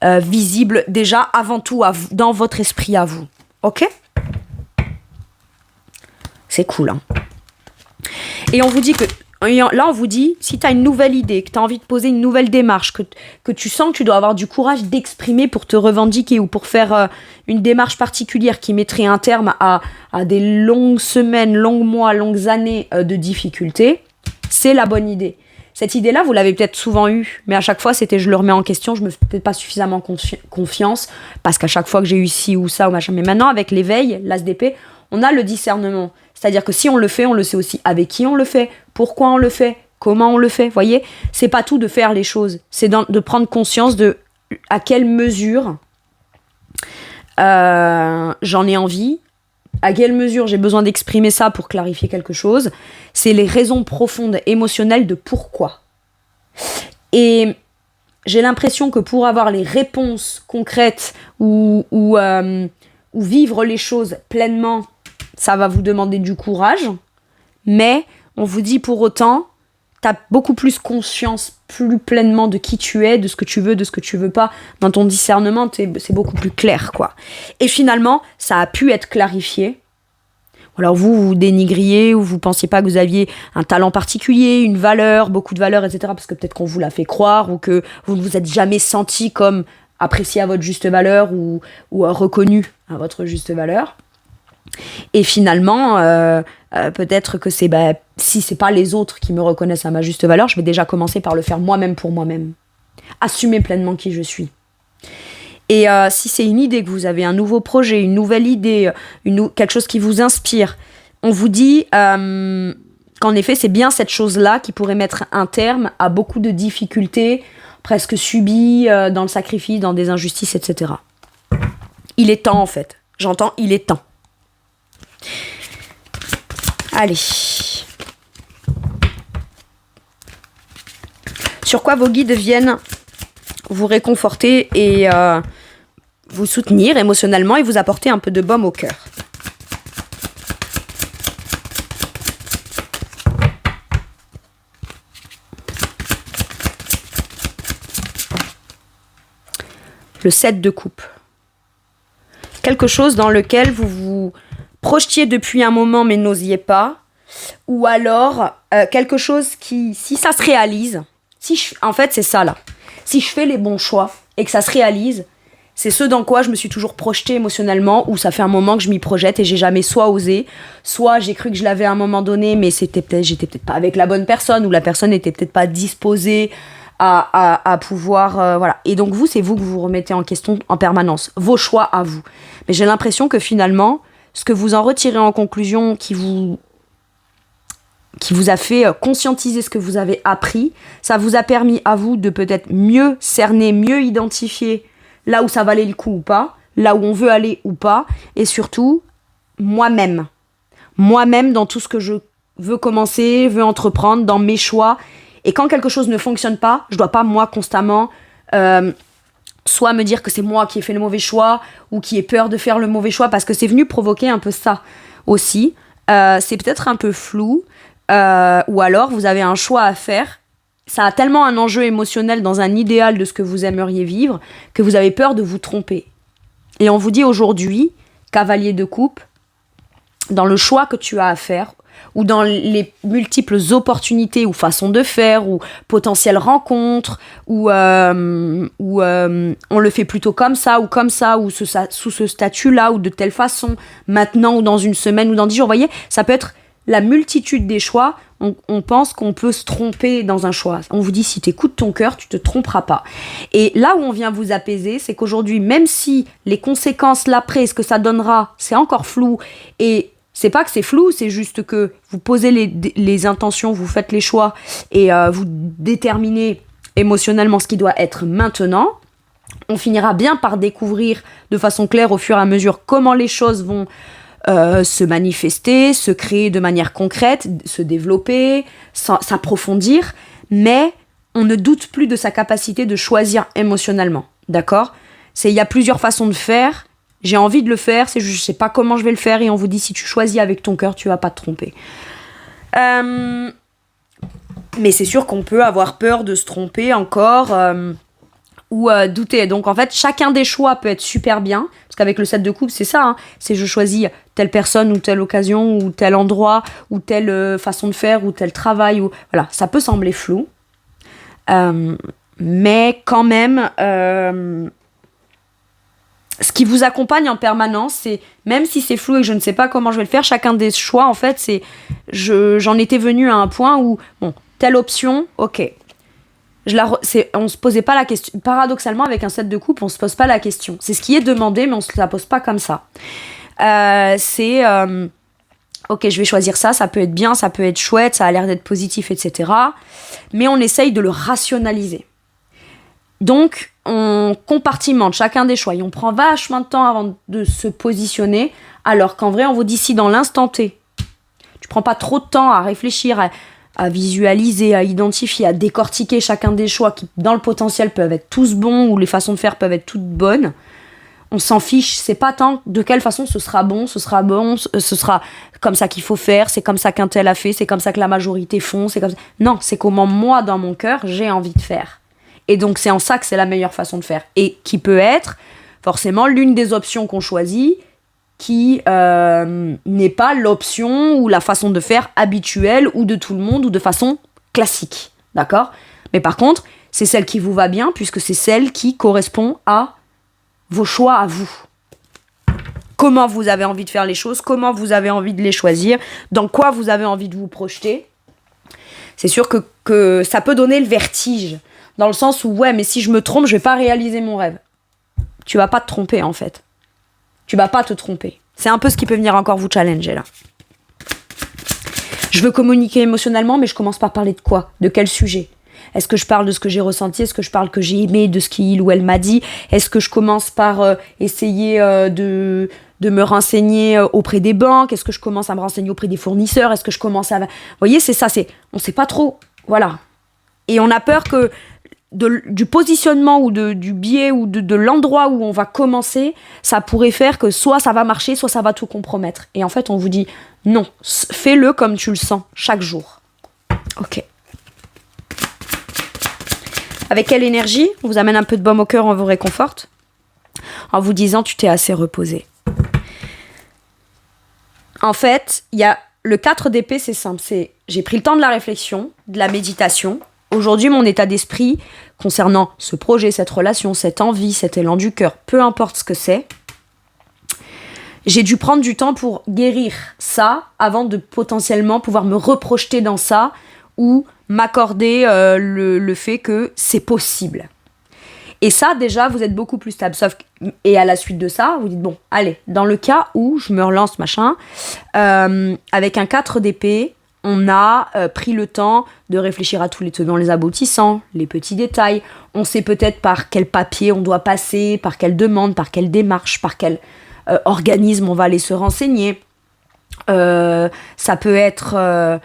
visible déjà avant tout dans votre esprit à vous. Ok ? C'est cool, hein ? Et on vous dit que là, on vous dit, si tu as une nouvelle idée, que tu as envie de poser une nouvelle démarche, que tu sens que tu dois avoir du courage d'exprimer pour te revendiquer ou pour faire une démarche particulière qui mettrait un terme à des longues semaines, longs mois, longues années de difficultés, c'est la bonne idée. Cette idée-là, vous l'avez peut-être souvent eue, mais à chaque fois, c'était je le remets en question, je me fais peut-être pas suffisamment confiance, parce qu'à chaque fois que j'ai eu ci ou ça ou machin. Mais maintenant, avec l'éveil, l'ASDP, on a le discernement. C'est-à-dire que si on le fait, on le sait aussi avec qui on le fait, pourquoi on le fait, comment on le fait. Voyez, c'est pas tout de faire les choses, c'est de prendre conscience de à quelle mesure j'en ai envie, à quelle mesure j'ai besoin d'exprimer ça pour clarifier quelque chose. C'est les raisons profondes émotionnelles de pourquoi. Et j'ai l'impression que pour avoir les réponses concrètes ou vivre les choses pleinement, ça va vous demander du courage, mais on vous dit pour autant, t'as beaucoup plus conscience plus pleinement de qui tu es, de ce que tu veux, de ce que tu veux pas. Dans ton discernement, c'est beaucoup plus clair, quoi. Et finalement, ça a pu être clarifié. Alors vous dénigriez ou vous pensiez pas que vous aviez un talent particulier, une valeur, beaucoup de valeur, etc. Parce que peut-être qu'on vous l'a fait croire ou que vous ne vous êtes jamais senti comme apprécié à votre juste valeur ou reconnu à votre juste valeur. Et finalement, peut-être que si c'est pas les autres qui me reconnaissent à ma juste valeur, je vais déjà commencer par le faire moi-même pour moi-même. Assumer pleinement qui je suis. Et si c'est une idée, que vous avez un nouveau projet, une nouvelle idée, quelque chose qui vous inspire, on vous dit qu'en effet, c'est bien cette chose-là qui pourrait mettre un terme à beaucoup de difficultés presque subies dans le sacrifice, dans des injustices, etc. Il est temps, en fait. J'entends, il est temps. Allez. Sur quoi vos guides viennent vous réconforter et vous soutenir émotionnellement et vous apporter un peu de baume au cœur. Le 7 de coupe. Quelque chose dans lequel vous vous projetiez depuis un moment mais n'osiez pas, ou alors quelque chose qui, si ça se réalise, en fait c'est ça là, si je fais les bons choix et que ça se réalise, c'est ce dans quoi je me suis toujours projetée émotionnellement, ou ça fait un moment que je m'y projette et j'ai jamais soit osé, soit j'ai cru que je l'avais à un moment donné mais j'étais peut-être pas avec la bonne personne, ou la personne n'était peut-être pas disposée à pouvoir voilà. Et donc c'est vous que vous remettez en question en permanence, vos choix à vous. Mais j'ai l'impression que finalement ce que vous en retirez en conclusion, qui vous a fait conscientiser ce que vous avez appris, ça vous a permis à vous de peut-être mieux cerner, mieux identifier là où ça valait le coup ou pas, là où on veut aller ou pas, et surtout moi-même dans tout ce que je veux commencer, veux entreprendre, dans mes choix. Et quand quelque chose ne fonctionne pas, je dois pas moi constamment soit me dire que c'est moi qui ai fait le mauvais choix, ou qui ai peur de faire le mauvais choix, parce que c'est venu provoquer un peu ça aussi. C'est peut-être un peu flou, ou alors vous avez un choix à faire, ça a tellement un enjeu émotionnel dans un idéal de ce que vous aimeriez vivre, que vous avez peur de vous tromper. Et on vous dit aujourd'hui, cavalier de coupe, dans le choix que tu as à faire, ou dans les multiples opportunités ou façons de faire, ou potentielles rencontres, ou on le fait plutôt comme ça, ou sous ce statut-là, ou de telle façon, maintenant, ou dans une semaine, ou dans 10 jours. Vous voyez, ça peut être la multitude des choix. On pense qu'on peut se tromper dans un choix. On vous dit, si tu écoutes ton cœur, tu te tromperas pas. Et là où on vient vous apaiser, c'est qu'aujourd'hui, même si les conséquences, l'après, ce que ça donnera, c'est encore flou, et c'est pas que c'est flou, c'est juste que vous posez les intentions, vous faites les choix, et vous déterminez émotionnellement ce qui doit être maintenant. On finira bien par découvrir de façon claire au fur et à mesure comment les choses vont se manifester, se créer de manière concrète, se développer, s'approfondir, mais on ne doute plus de sa capacité de choisir émotionnellement, d'accord ? Il y a plusieurs façons de faire, j'ai envie de le faire, c'est juste je sais pas comment je vais le faire, et on vous dit si tu choisis avec ton cœur, tu vas pas te tromper. Mais c'est sûr qu'on peut avoir peur de se tromper encore, ou douter. Donc en fait, chacun des choix peut être super bien, parce qu'avec le 7 de coupe, c'est ça, hein, c'est je choisis telle personne ou telle occasion ou tel endroit ou telle façon de faire ou tel travail, ou voilà, ça peut sembler flou, mais quand même, ce qui vous accompagne en permanence, c'est même si c'est flou et que je ne sais pas comment je vais le faire, chacun des choix, en fait, c'est j'en étais venue à un point où bon, telle option, ok. On se posait pas la question. Paradoxalement, avec un 7 de coupe, on se pose pas la question. C'est ce qui est demandé, mais on se la pose pas comme ça. Ok, je vais choisir ça, ça peut être bien, ça peut être chouette, ça a l'air d'être positif, etc. Mais on essaye de le rationaliser. Donc, on compartimente chacun des choix et on prend vachement de temps avant de se positionner, alors qu'en vrai, on vous dit si dans l'instant T, tu prends pas trop de temps à réfléchir, à visualiser, à identifier, à décortiquer chacun des choix qui, dans le potentiel, peuvent être tous bons ou les façons de faire peuvent être toutes bonnes. On s'en fiche, c'est pas tant de quelle façon ce sera bon, ce sera comme ça qu'il faut faire, c'est comme ça qu'un tel a fait, c'est comme ça que la majorité font, c'est comme ça. Non, c'est comment moi, dans mon cœur, j'ai envie de faire. Et donc, c'est en ça que c'est la meilleure façon de faire. Et qui peut être, forcément, l'une des options qu'on choisit, qui n'est pas l'option ou la façon de faire habituelle ou de tout le monde ou de façon classique, d'accord ? Mais par contre, c'est celle qui vous va bien puisque c'est celle qui correspond à vos choix à vous. Comment vous avez envie de faire les choses, comment vous avez envie de les choisir, dans quoi vous avez envie de vous projeter. C'est sûr que ça peut donner le vertige, dans le sens où, ouais, mais si je me trompe, je vais pas réaliser mon rêve. Tu vas pas te tromper, en fait. Tu vas pas te tromper. C'est un peu ce qui peut venir encore vous challenger, là. Je veux communiquer émotionnellement, mais je commence par parler de quoi ? De quel sujet ? Est-ce que je parle de ce que j'ai ressenti ? Est-ce que je parle que j'ai aimé, de ce qu'il ou elle m'a dit ? Est-ce que je commence par essayer de me renseigner auprès des banques ? Est-ce que je commence à me renseigner auprès des fournisseurs ? Est-ce que je commence à... Vous voyez, c'est ça, on sait pas trop. Voilà. Et on a peur que du positionnement ou du biais ou de l'endroit où on va commencer, ça pourrait faire que soit ça va marcher, soit ça va tout compromettre. Et en fait, on vous dit non, fais-le comme tu le sens, chaque jour. Ok. Avec quelle énergie ? On vous amène un peu de baume au cœur, on vous réconforte, en vous disant tu t'es assez reposé. En fait, il y a le 4 d'épée, c'est simple, c'est j'ai pris le temps de la réflexion, de la méditation. Aujourd'hui, mon état d'esprit concernant ce projet, cette relation, cette envie, cet élan du cœur, peu importe ce que c'est, j'ai dû prendre du temps pour guérir ça avant de potentiellement pouvoir me reprojeter dans ça ou m'accorder le fait que c'est possible. Et ça, déjà, vous êtes beaucoup plus stable. Et à la suite de ça, vous dites, bon, allez, dans le cas où je me relance, machin, avec un 4 d'épée, on a pris le temps de réfléchir à tous les tenants, les aboutissants, les petits détails. On sait peut-être par quel papier on doit passer, par quelle demande, par quelle démarche, par quel organisme on va aller se renseigner. Ça peut être...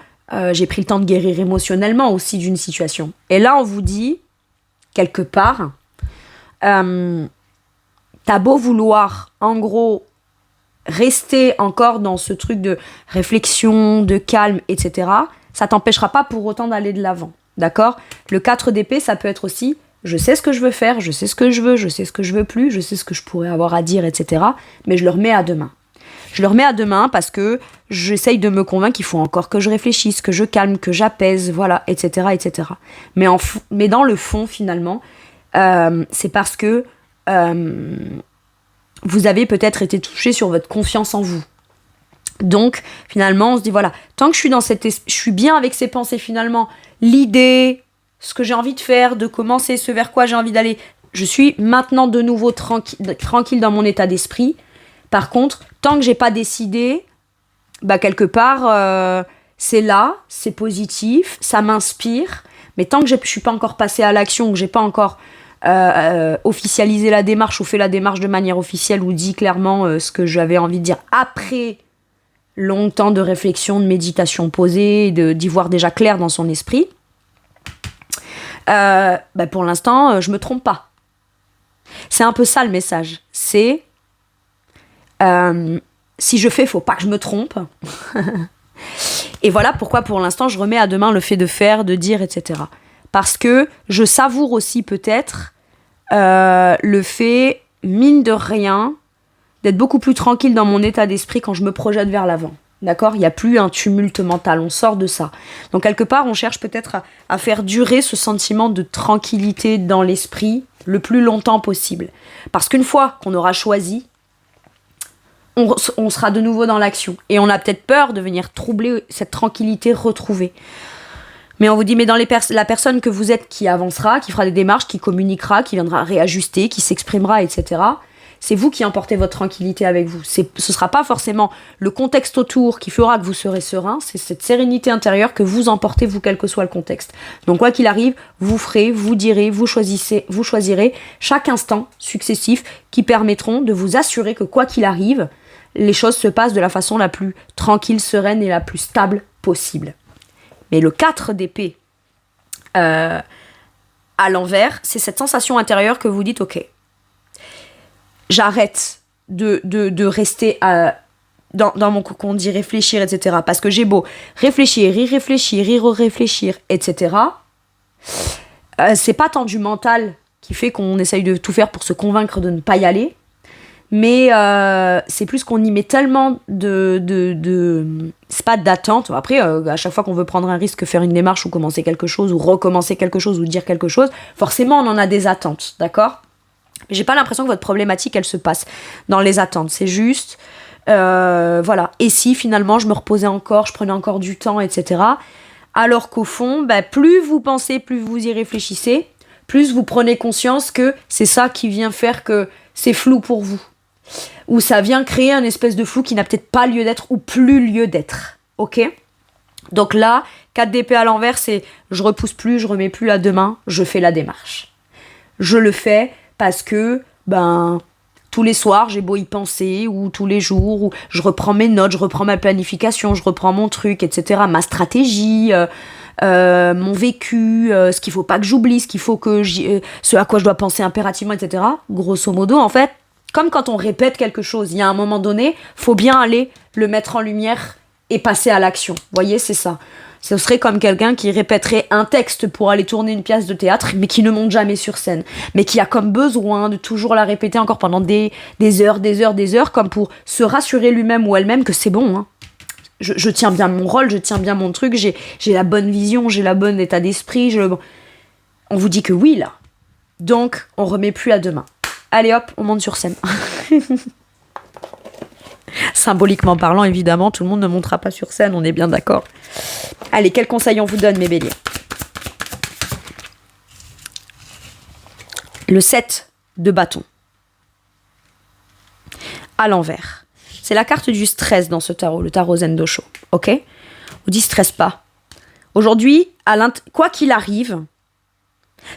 j'ai pris le temps de guérir émotionnellement aussi d'une situation. Et là, on vous dit, quelque part, t'as beau vouloir, en gros, rester encore dans ce truc de réflexion, de calme, etc., ça t'empêchera pas pour autant d'aller de l'avant, d'accord ? Le 4 d'épée, ça peut être aussi, je sais ce que je veux faire, je sais ce que je veux plus, je sais ce que je pourrais avoir à dire, etc., mais je le remets à demain. Je le remets à demain parce que j'essaye de me convaincre qu'il faut encore que je réfléchisse, que je calme, que j'apaise, voilà, etc., etc. Mais dans le fond, finalement, c'est parce que vous avez peut-être été touché sur votre confiance en vous. Donc, finalement, on se dit, voilà, tant que je suis je suis bien avec ces pensées, finalement, l'idée, ce que j'ai envie de faire, de commencer, ce vers quoi j'ai envie d'aller, je suis maintenant de nouveau tranquille dans mon état d'esprit. Par contre, tant que j'ai pas décidé, quelque part, c'est là, c'est positif, ça m'inspire, mais tant que je suis pas encore passée à l'action, que j'ai pas encore officialisé la démarche ou fait la démarche de manière officielle ou dit clairement ce que j'avais envie de dire après longtemps de réflexion, de méditation posée, d'y voir déjà clair dans son esprit, pour l'instant, je me trompe pas. C'est un peu ça le message. C'est si je fais, faut pas que je me trompe. Et voilà pourquoi pour l'instant je remets à demain le fait de faire, de dire, etc. Parce que je savoure aussi peut-être le fait, mine de rien, d'être beaucoup plus tranquille dans mon état d'esprit quand je me projette vers l'avant. D'accord ? Il n'y a plus un tumulte mental, on sort de ça. Donc quelque part, on cherche peut-être à faire durer ce sentiment de tranquillité dans l'esprit le plus longtemps possible. Parce qu'une fois qu'on aura choisi, on sera de nouveau dans l'action. Et on a peut-être peur de venir troubler cette tranquillité retrouvée. Mais on vous dit, mais dans la personne que vous êtes qui avancera, qui fera des démarches, qui communiquera, qui viendra réajuster, qui s'exprimera, etc., c'est vous qui emportez votre tranquillité avec vous. Ce ne sera pas forcément le contexte autour qui fera que vous serez serein, c'est cette sérénité intérieure que vous emportez, vous, quel que soit le contexte. Donc quoi qu'il arrive, vous ferez, vous direz, vous choisirez chaque instant successif qui permettront de vous assurer que quoi qu'il arrive, les choses se passent de la façon la plus tranquille, sereine et la plus stable possible. Mais le 4 d'épée à l'envers, c'est cette sensation intérieure que vous dites, ok, j'arrête de rester dans mon cocon, d'y réfléchir, etc. Parce que j'ai beau réfléchir, y réfléchir, etc. C'est pas tant du mental qui fait qu'on essaye de tout faire pour se convaincre de ne pas y aller, mais c'est plus qu'on y met tellement c'est pas d'attente. Après, à chaque fois qu'on veut prendre un risque, faire une démarche ou commencer quelque chose, ou recommencer quelque chose, ou dire quelque chose, forcément on en a des attentes, d'accord ? Mais j'ai pas l'impression que votre problématique, elle se passe dans les attentes. C'est juste, voilà. Et si finalement je me reposais encore, je prenais encore du temps, etc. Alors qu'au fond, plus vous pensez, plus vous y réfléchissez, plus vous prenez conscience que c'est ça qui vient faire que c'est flou pour vous. Ou ça vient créer un espèce de flou qui n'a peut-être pas lieu d'être ou plus lieu d'être. Ok ? Donc là, 4 d'épée à l'envers, c'est je repousse plus, je remets plus à demain, je fais la démarche. Je le fais parce que, tous les soirs, j'ai beau y penser, ou tous les jours, où je reprends mes notes, je reprends ma planification, je reprends mon truc, etc., ma stratégie, mon vécu, ce qu'il faut pas que j'oublie, ce à quoi je dois penser impérativement, etc. Grosso modo, en fait, comme quand on répète quelque chose, il y a un moment donné, faut bien aller le mettre en lumière et passer à l'action. Vous voyez, c'est ça. Ce serait comme quelqu'un qui répéterait un texte pour aller tourner une pièce de théâtre, mais qui ne monte jamais sur scène. Mais qui a comme besoin de toujours la répéter encore pendant des heures, comme pour se rassurer lui-même ou elle-même que c'est bon. Hein. Je tiens bien mon rôle, je tiens bien mon truc, j'ai la bonne vision, j'ai la bonne état d'esprit. On vous dit que oui, là. Donc, on remet plus à demain. Allez hop, on monte sur scène. Symboliquement parlant, évidemment, tout le monde ne montera pas sur scène, on est bien d'accord. Allez, quel conseil on vous donne, mes béliers ? Le 7 de bâton. À l'envers. C'est la carte du stress dans ce tarot, le tarot Zen Dosho. Ok ? On dit stresse pas. Aujourd'hui, quoi qu'il arrive,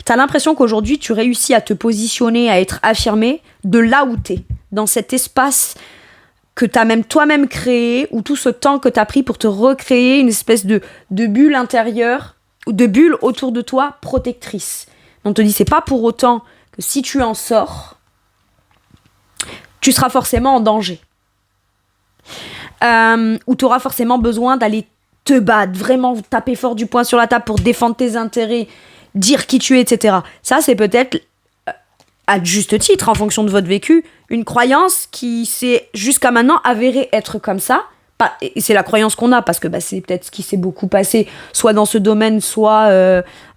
t'as l'impression qu'aujourd'hui, tu réussis à te positionner, à être affirmé de là où t'es, dans cet espace que t'as même toi-même créé, ou tout ce temps que t'as pris pour te recréer une espèce de bulle intérieure, ou de bulle autour de toi protectrice. On te dit, c'est pas pour autant que si tu en sors, tu seras forcément en danger. Ou tu auras forcément besoin d'aller te battre, vraiment taper fort du poing sur la table pour défendre tes intérêts, dire qui tu es, etc. Ça, c'est peut-être à juste titre, en fonction de votre vécu, une croyance qui s'est jusqu'à maintenant avérée être comme ça. Et c'est la croyance qu'on a, parce que c'est peut-être ce qui s'est beaucoup passé, soit dans ce domaine, soit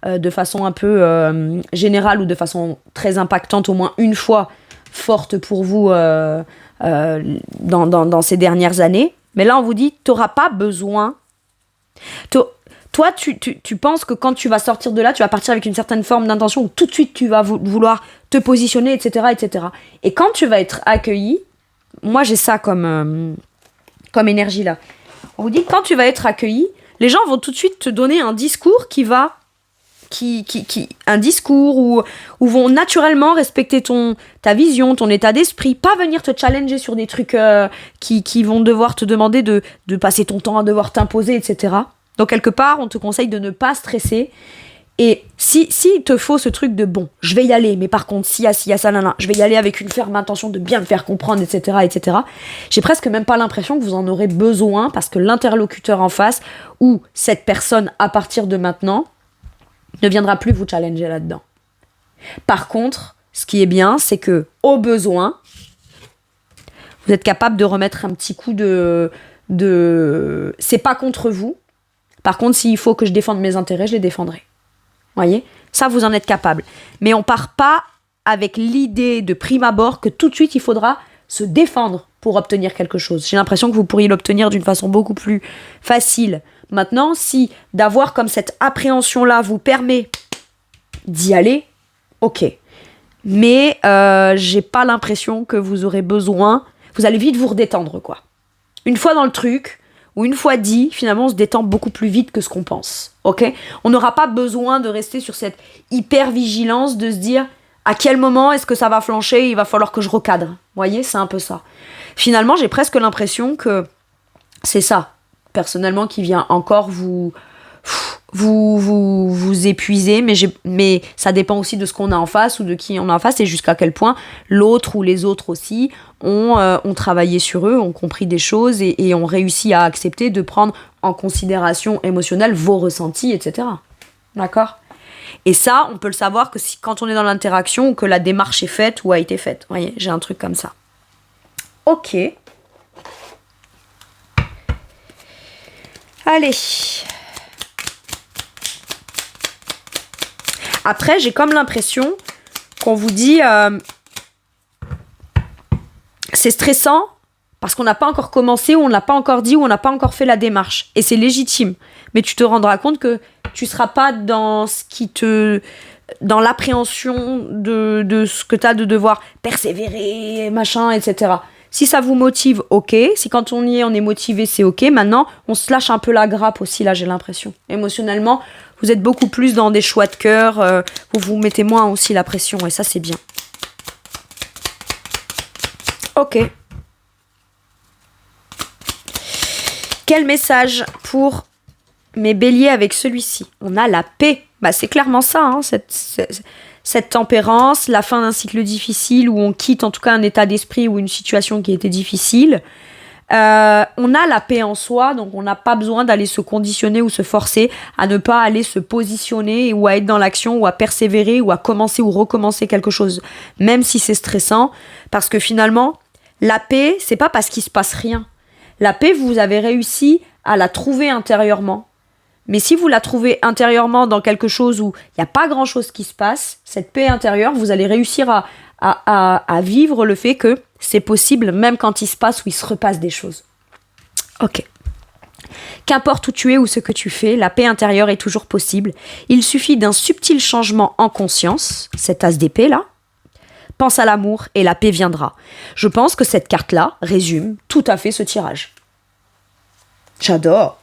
de façon un peu générale ou de façon très impactante, au moins une fois, forte pour vous dans ces dernières années. Mais là, on vous dit, tu n'auras pas besoin... Toi, tu penses que quand tu vas sortir de là, tu vas partir avec une certaine forme d'intention où tout de suite, tu vas vouloir te positionner, etc., etc. Et quand tu vas être accueilli, moi, j'ai ça comme énergie là. On vous dit que quand tu vas être accueilli, les gens vont tout de suite te donner un discours un discours où vont naturellement respecter ta vision, ton état d'esprit, pas venir te challenger sur des trucs qui vont devoir te demander de passer ton temps à devoir t'imposer, etc. Donc quelque part, on te conseille de ne pas stresser. Et si il te faut ce truc de bon, je vais y aller, mais par contre, s'il y a ça, je vais y aller avec une ferme intention de bien me faire comprendre, etc., etc. J'ai presque même pas l'impression que vous en aurez besoin, parce que l'interlocuteur en face, ou cette personne à partir de maintenant, ne viendra plus vous challenger là-dedans. Par contre, ce qui est bien, c'est que, au besoin, vous êtes capable de remettre un petit coup de... C'est pas contre vous. Par contre, s'il faut que je défende mes intérêts, je les défendrai. Voyez, ça vous en êtes capable. Mais on part pas avec l'idée de prime abord que tout de suite il faudra se défendre pour obtenir quelque chose. J'ai l'impression que vous pourriez l'obtenir d'une façon beaucoup plus facile. Maintenant, si d'avoir comme cette appréhension-là vous permet d'y aller, ok. Mais j'ai pas l'impression que vous aurez besoin. Vous allez vite vous redétendre, quoi. Une fois dans le truc, ou une fois dit, finalement, on se détend beaucoup plus vite que ce qu'on pense. Ok ? On n'aura pas besoin de rester sur cette hyper-vigilance, de se dire à quel moment est-ce que ça va flancher, il va falloir que je recadre. Vous voyez ? C'est un peu ça. Finalement, j'ai presque l'impression que c'est ça, personnellement, qui vient encore vous épuiser, mais ça dépend aussi de ce qu'on a en face ou de qui on a en face et jusqu'à quel point l'autre ou les autres aussi ont travaillé sur eux, ont compris des choses et ont réussi à accepter de prendre en considération émotionnelle vos ressentis, etc. D'accord ? Et ça, on peut le savoir que quand on est dans l'interaction ou que la démarche est faite ou a été faite. Vous voyez, j'ai un truc comme ça. Ok. Allez. Après, j'ai comme l'impression qu'on vous dit c'est stressant parce qu'on n'a pas encore commencé ou on ne l'a pas encore dit ou on n'a pas encore fait la démarche. Et c'est légitime. Mais tu te rendras compte que tu ne seras pas dans dans l'appréhension de ce que tu as de devoir persévérer, machin, etc. Si ça vous motive, ok. Si quand on y est, on est motivé, c'est ok. Maintenant, on se lâche un peu la grappe aussi, là, j'ai l'impression. Émotionnellement, vous êtes beaucoup plus dans des choix de cœur. Vous vous mettez moins aussi la pression. Et ça, c'est bien. Ok. Quel message pour mes béliers avec celui-ci ? On a la paix. C'est clairement ça, hein, cette tempérance, la fin d'un cycle difficile où on quitte en tout cas un état d'esprit ou une situation qui était difficile. On a la paix en soi, donc on n'a pas besoin d'aller se conditionner ou se forcer à ne pas aller se positionner ou à être dans l'action ou à persévérer ou à commencer ou recommencer quelque chose, même si c'est stressant, parce que finalement, la paix, c'est pas parce qu'il se passe rien. La paix, vous avez réussi à la trouver intérieurement. Mais si vous la trouvez intérieurement dans quelque chose où il n'y a pas grand-chose qui se passe, cette paix intérieure, vous allez réussir à vivre le fait que c'est possible, même quand il se passe ou il se repasse des choses. Ok. Qu'importe où tu es ou ce que tu fais, la paix intérieure est toujours possible. Il suffit d'un subtil changement en conscience, cet as d'épée là. Pense à l'amour et la paix viendra. Je pense que cette carte-là résume tout à fait ce tirage. J'adore.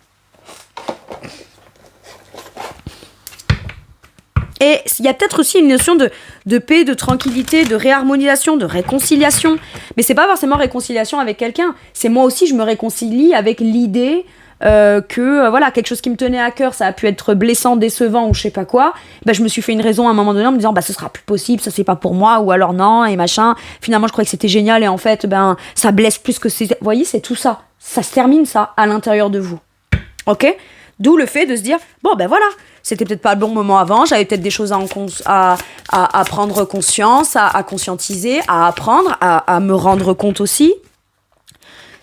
Et il y a peut-être aussi une notion de paix, de tranquillité, de réharmonisation, de réconciliation. Mais c'est pas forcément réconciliation avec quelqu'un. C'est moi aussi, je me réconcilie avec l'idée que voilà, quelque chose qui me tenait à cœur, ça a pu être blessant, décevant ou je sais pas quoi. Je me suis fait une raison à un moment donné en me disant ce sera plus possible, ça c'est pas pour moi, ou alors non, et machin. Finalement, je croyais que c'était génial et en fait, ça blesse plus que c'est. Vous voyez, c'est tout ça. Ça se termine ça à l'intérieur de vous. Ok ? D'où le fait de se dire, bon ben voilà, c'était peut-être pas le bon moment avant, j'avais peut-être des choses à prendre conscience, à conscientiser, à apprendre, à me rendre compte aussi.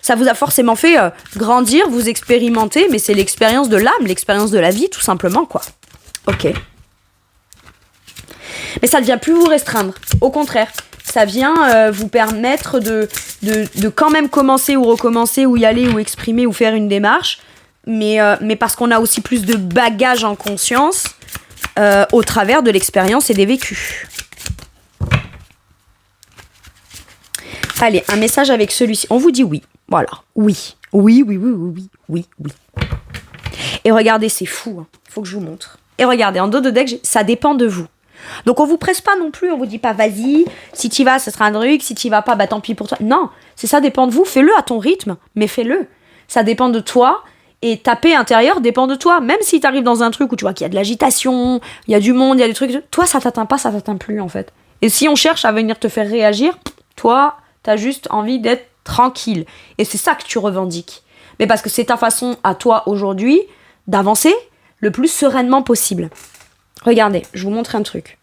Ça vous a forcément fait grandir, vous expérimenter, mais c'est l'expérience de l'âme, l'expérience de la vie, tout simplement, quoi. Ok. Mais ça ne vient plus vous restreindre. Au contraire, ça vient vous permettre de quand même commencer ou recommencer, ou y aller, ou exprimer, ou faire une démarche, mais parce qu'on a aussi plus de bagages en conscience au travers de l'expérience et des vécus. Allez, un message avec celui-ci. On vous dit oui. Voilà, oui. Oui. Et regardez, c'est fou. Hein. Faut que je vous montre. Et regardez, en dos de deck, ça dépend de vous. Donc on vous presse pas non plus, on vous dit pas vas-y, si t'y vas, ce sera un truc, si t'y vas pas, bah tant pis pour toi. Non, ça dépend de vous, fais-le à ton rythme, mais fais-le. Ça dépend de toi, et ta paix intérieure dépend de toi. Même si t'arrives dans un truc où tu vois qu'il y a de l'agitation, il y a du monde, il y a des trucs, toi ça t'atteint pas, ça t'atteint plus en fait. Et si on cherche à venir te faire réagir, toi, t'as juste envie d'être tranquille. Et c'est ça que tu revendiques. Mais parce que c'est ta façon à toi aujourd'hui d'avancer le plus sereinement possible. Regardez, je vous montre un truc.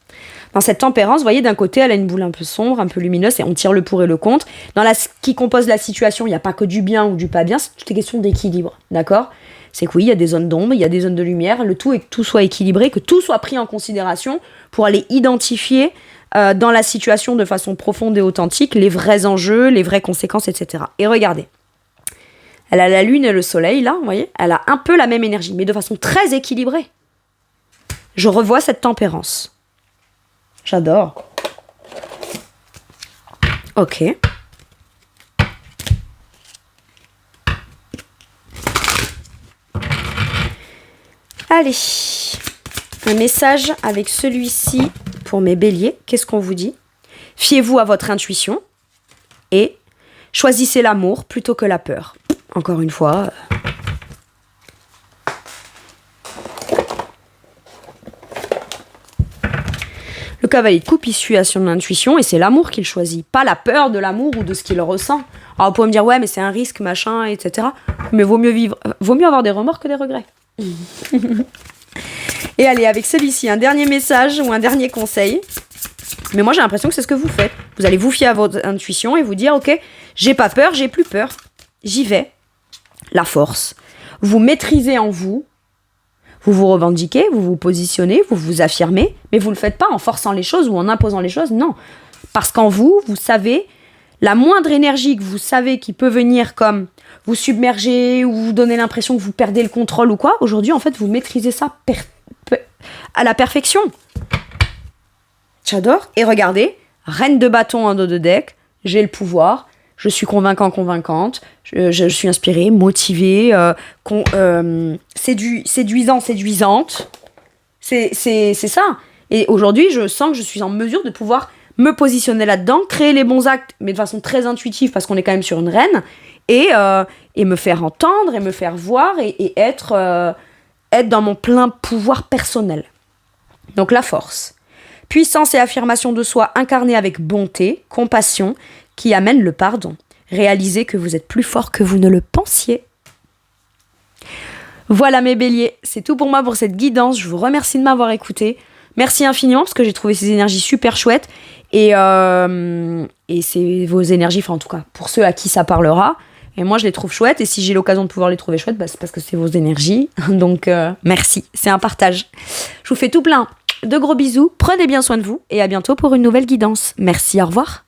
Dans cette tempérance, vous voyez, d'un côté, elle a une boule un peu sombre, un peu lumineuse, et on tire le pour et le contre. Dans ce qui compose la situation, il n'y a pas que du bien ou du pas bien, c'est toute une question d'équilibre, d'accord ? C'est que oui, il y a des zones d'ombre, il y a des zones de lumière, le tout est que tout soit équilibré, que tout soit pris en considération pour aller identifier dans la situation de façon profonde et authentique les vrais enjeux, les vraies conséquences, etc. Et regardez, elle a la lune et le soleil, là, vous voyez ? Elle a un peu la même énergie, mais de façon très équilibrée. Je revois cette tempérance. J'adore. Ok. Allez. Un message avec celui-ci pour mes béliers. Qu'est-ce qu'on vous dit ? Fiez-vous à votre intuition et choisissez l'amour plutôt que la peur. Encore une fois... Le cavalier de coupe, il suit à son intuition et c'est l'amour qu'il choisit, pas la peur de l'amour ou de ce qu'il ressent. Alors vous pouvez me dire, ouais, mais c'est un risque, machin, etc. Mais vaut mieux avoir des remords que des regrets. Et allez, avec celui-ci, un dernier message ou un dernier conseil. Mais moi, j'ai l'impression que c'est ce que vous faites. Vous allez vous fier à votre intuition et vous dire, ok, j'ai pas peur, j'ai plus peur. J'y vais. La force. Vous maîtrisez en vous. Vous vous revendiquez, vous vous positionnez, vous vous affirmez, mais vous ne le faites pas en forçant les choses ou en imposant les choses, non. Parce qu'en vous, vous savez, la moindre énergie que vous savez qui peut venir comme vous submerger ou vous donner l'impression que vous perdez le contrôle ou quoi, aujourd'hui, en fait, vous maîtrisez ça à la perfection. J'adore. Et regardez, reine de bâton en dos de deck, j'ai le pouvoir, je suis convaincante, je suis inspirée, motivée, séduisante. C'est ça. Et aujourd'hui, je sens que je suis en mesure de pouvoir me positionner là-dedans, créer les bons actes, mais de façon très intuitive, parce qu'on est quand même sur une reine, et me faire entendre, et me faire voir, et être dans mon plein pouvoir personnel. Donc la force. Puissance et affirmation de soi incarnée avec bonté, compassion, qui amène le pardon. Réalisez que vous êtes plus fort que vous ne le pensiez. Voilà mes béliers, c'est tout pour moi pour cette guidance. Je vous remercie de m'avoir écouté. Merci infiniment parce que j'ai trouvé ces énergies super chouettes. Et c'est vos énergies, enfin en tout cas pour ceux à qui ça parlera. Et moi je les trouve chouettes. Et si j'ai l'occasion de pouvoir les trouver chouettes, c'est parce que c'est vos énergies. Donc merci, c'est un partage. Je vous fais tout plein de gros bisous. Prenez bien soin de vous et à bientôt pour une nouvelle guidance. Merci, au revoir.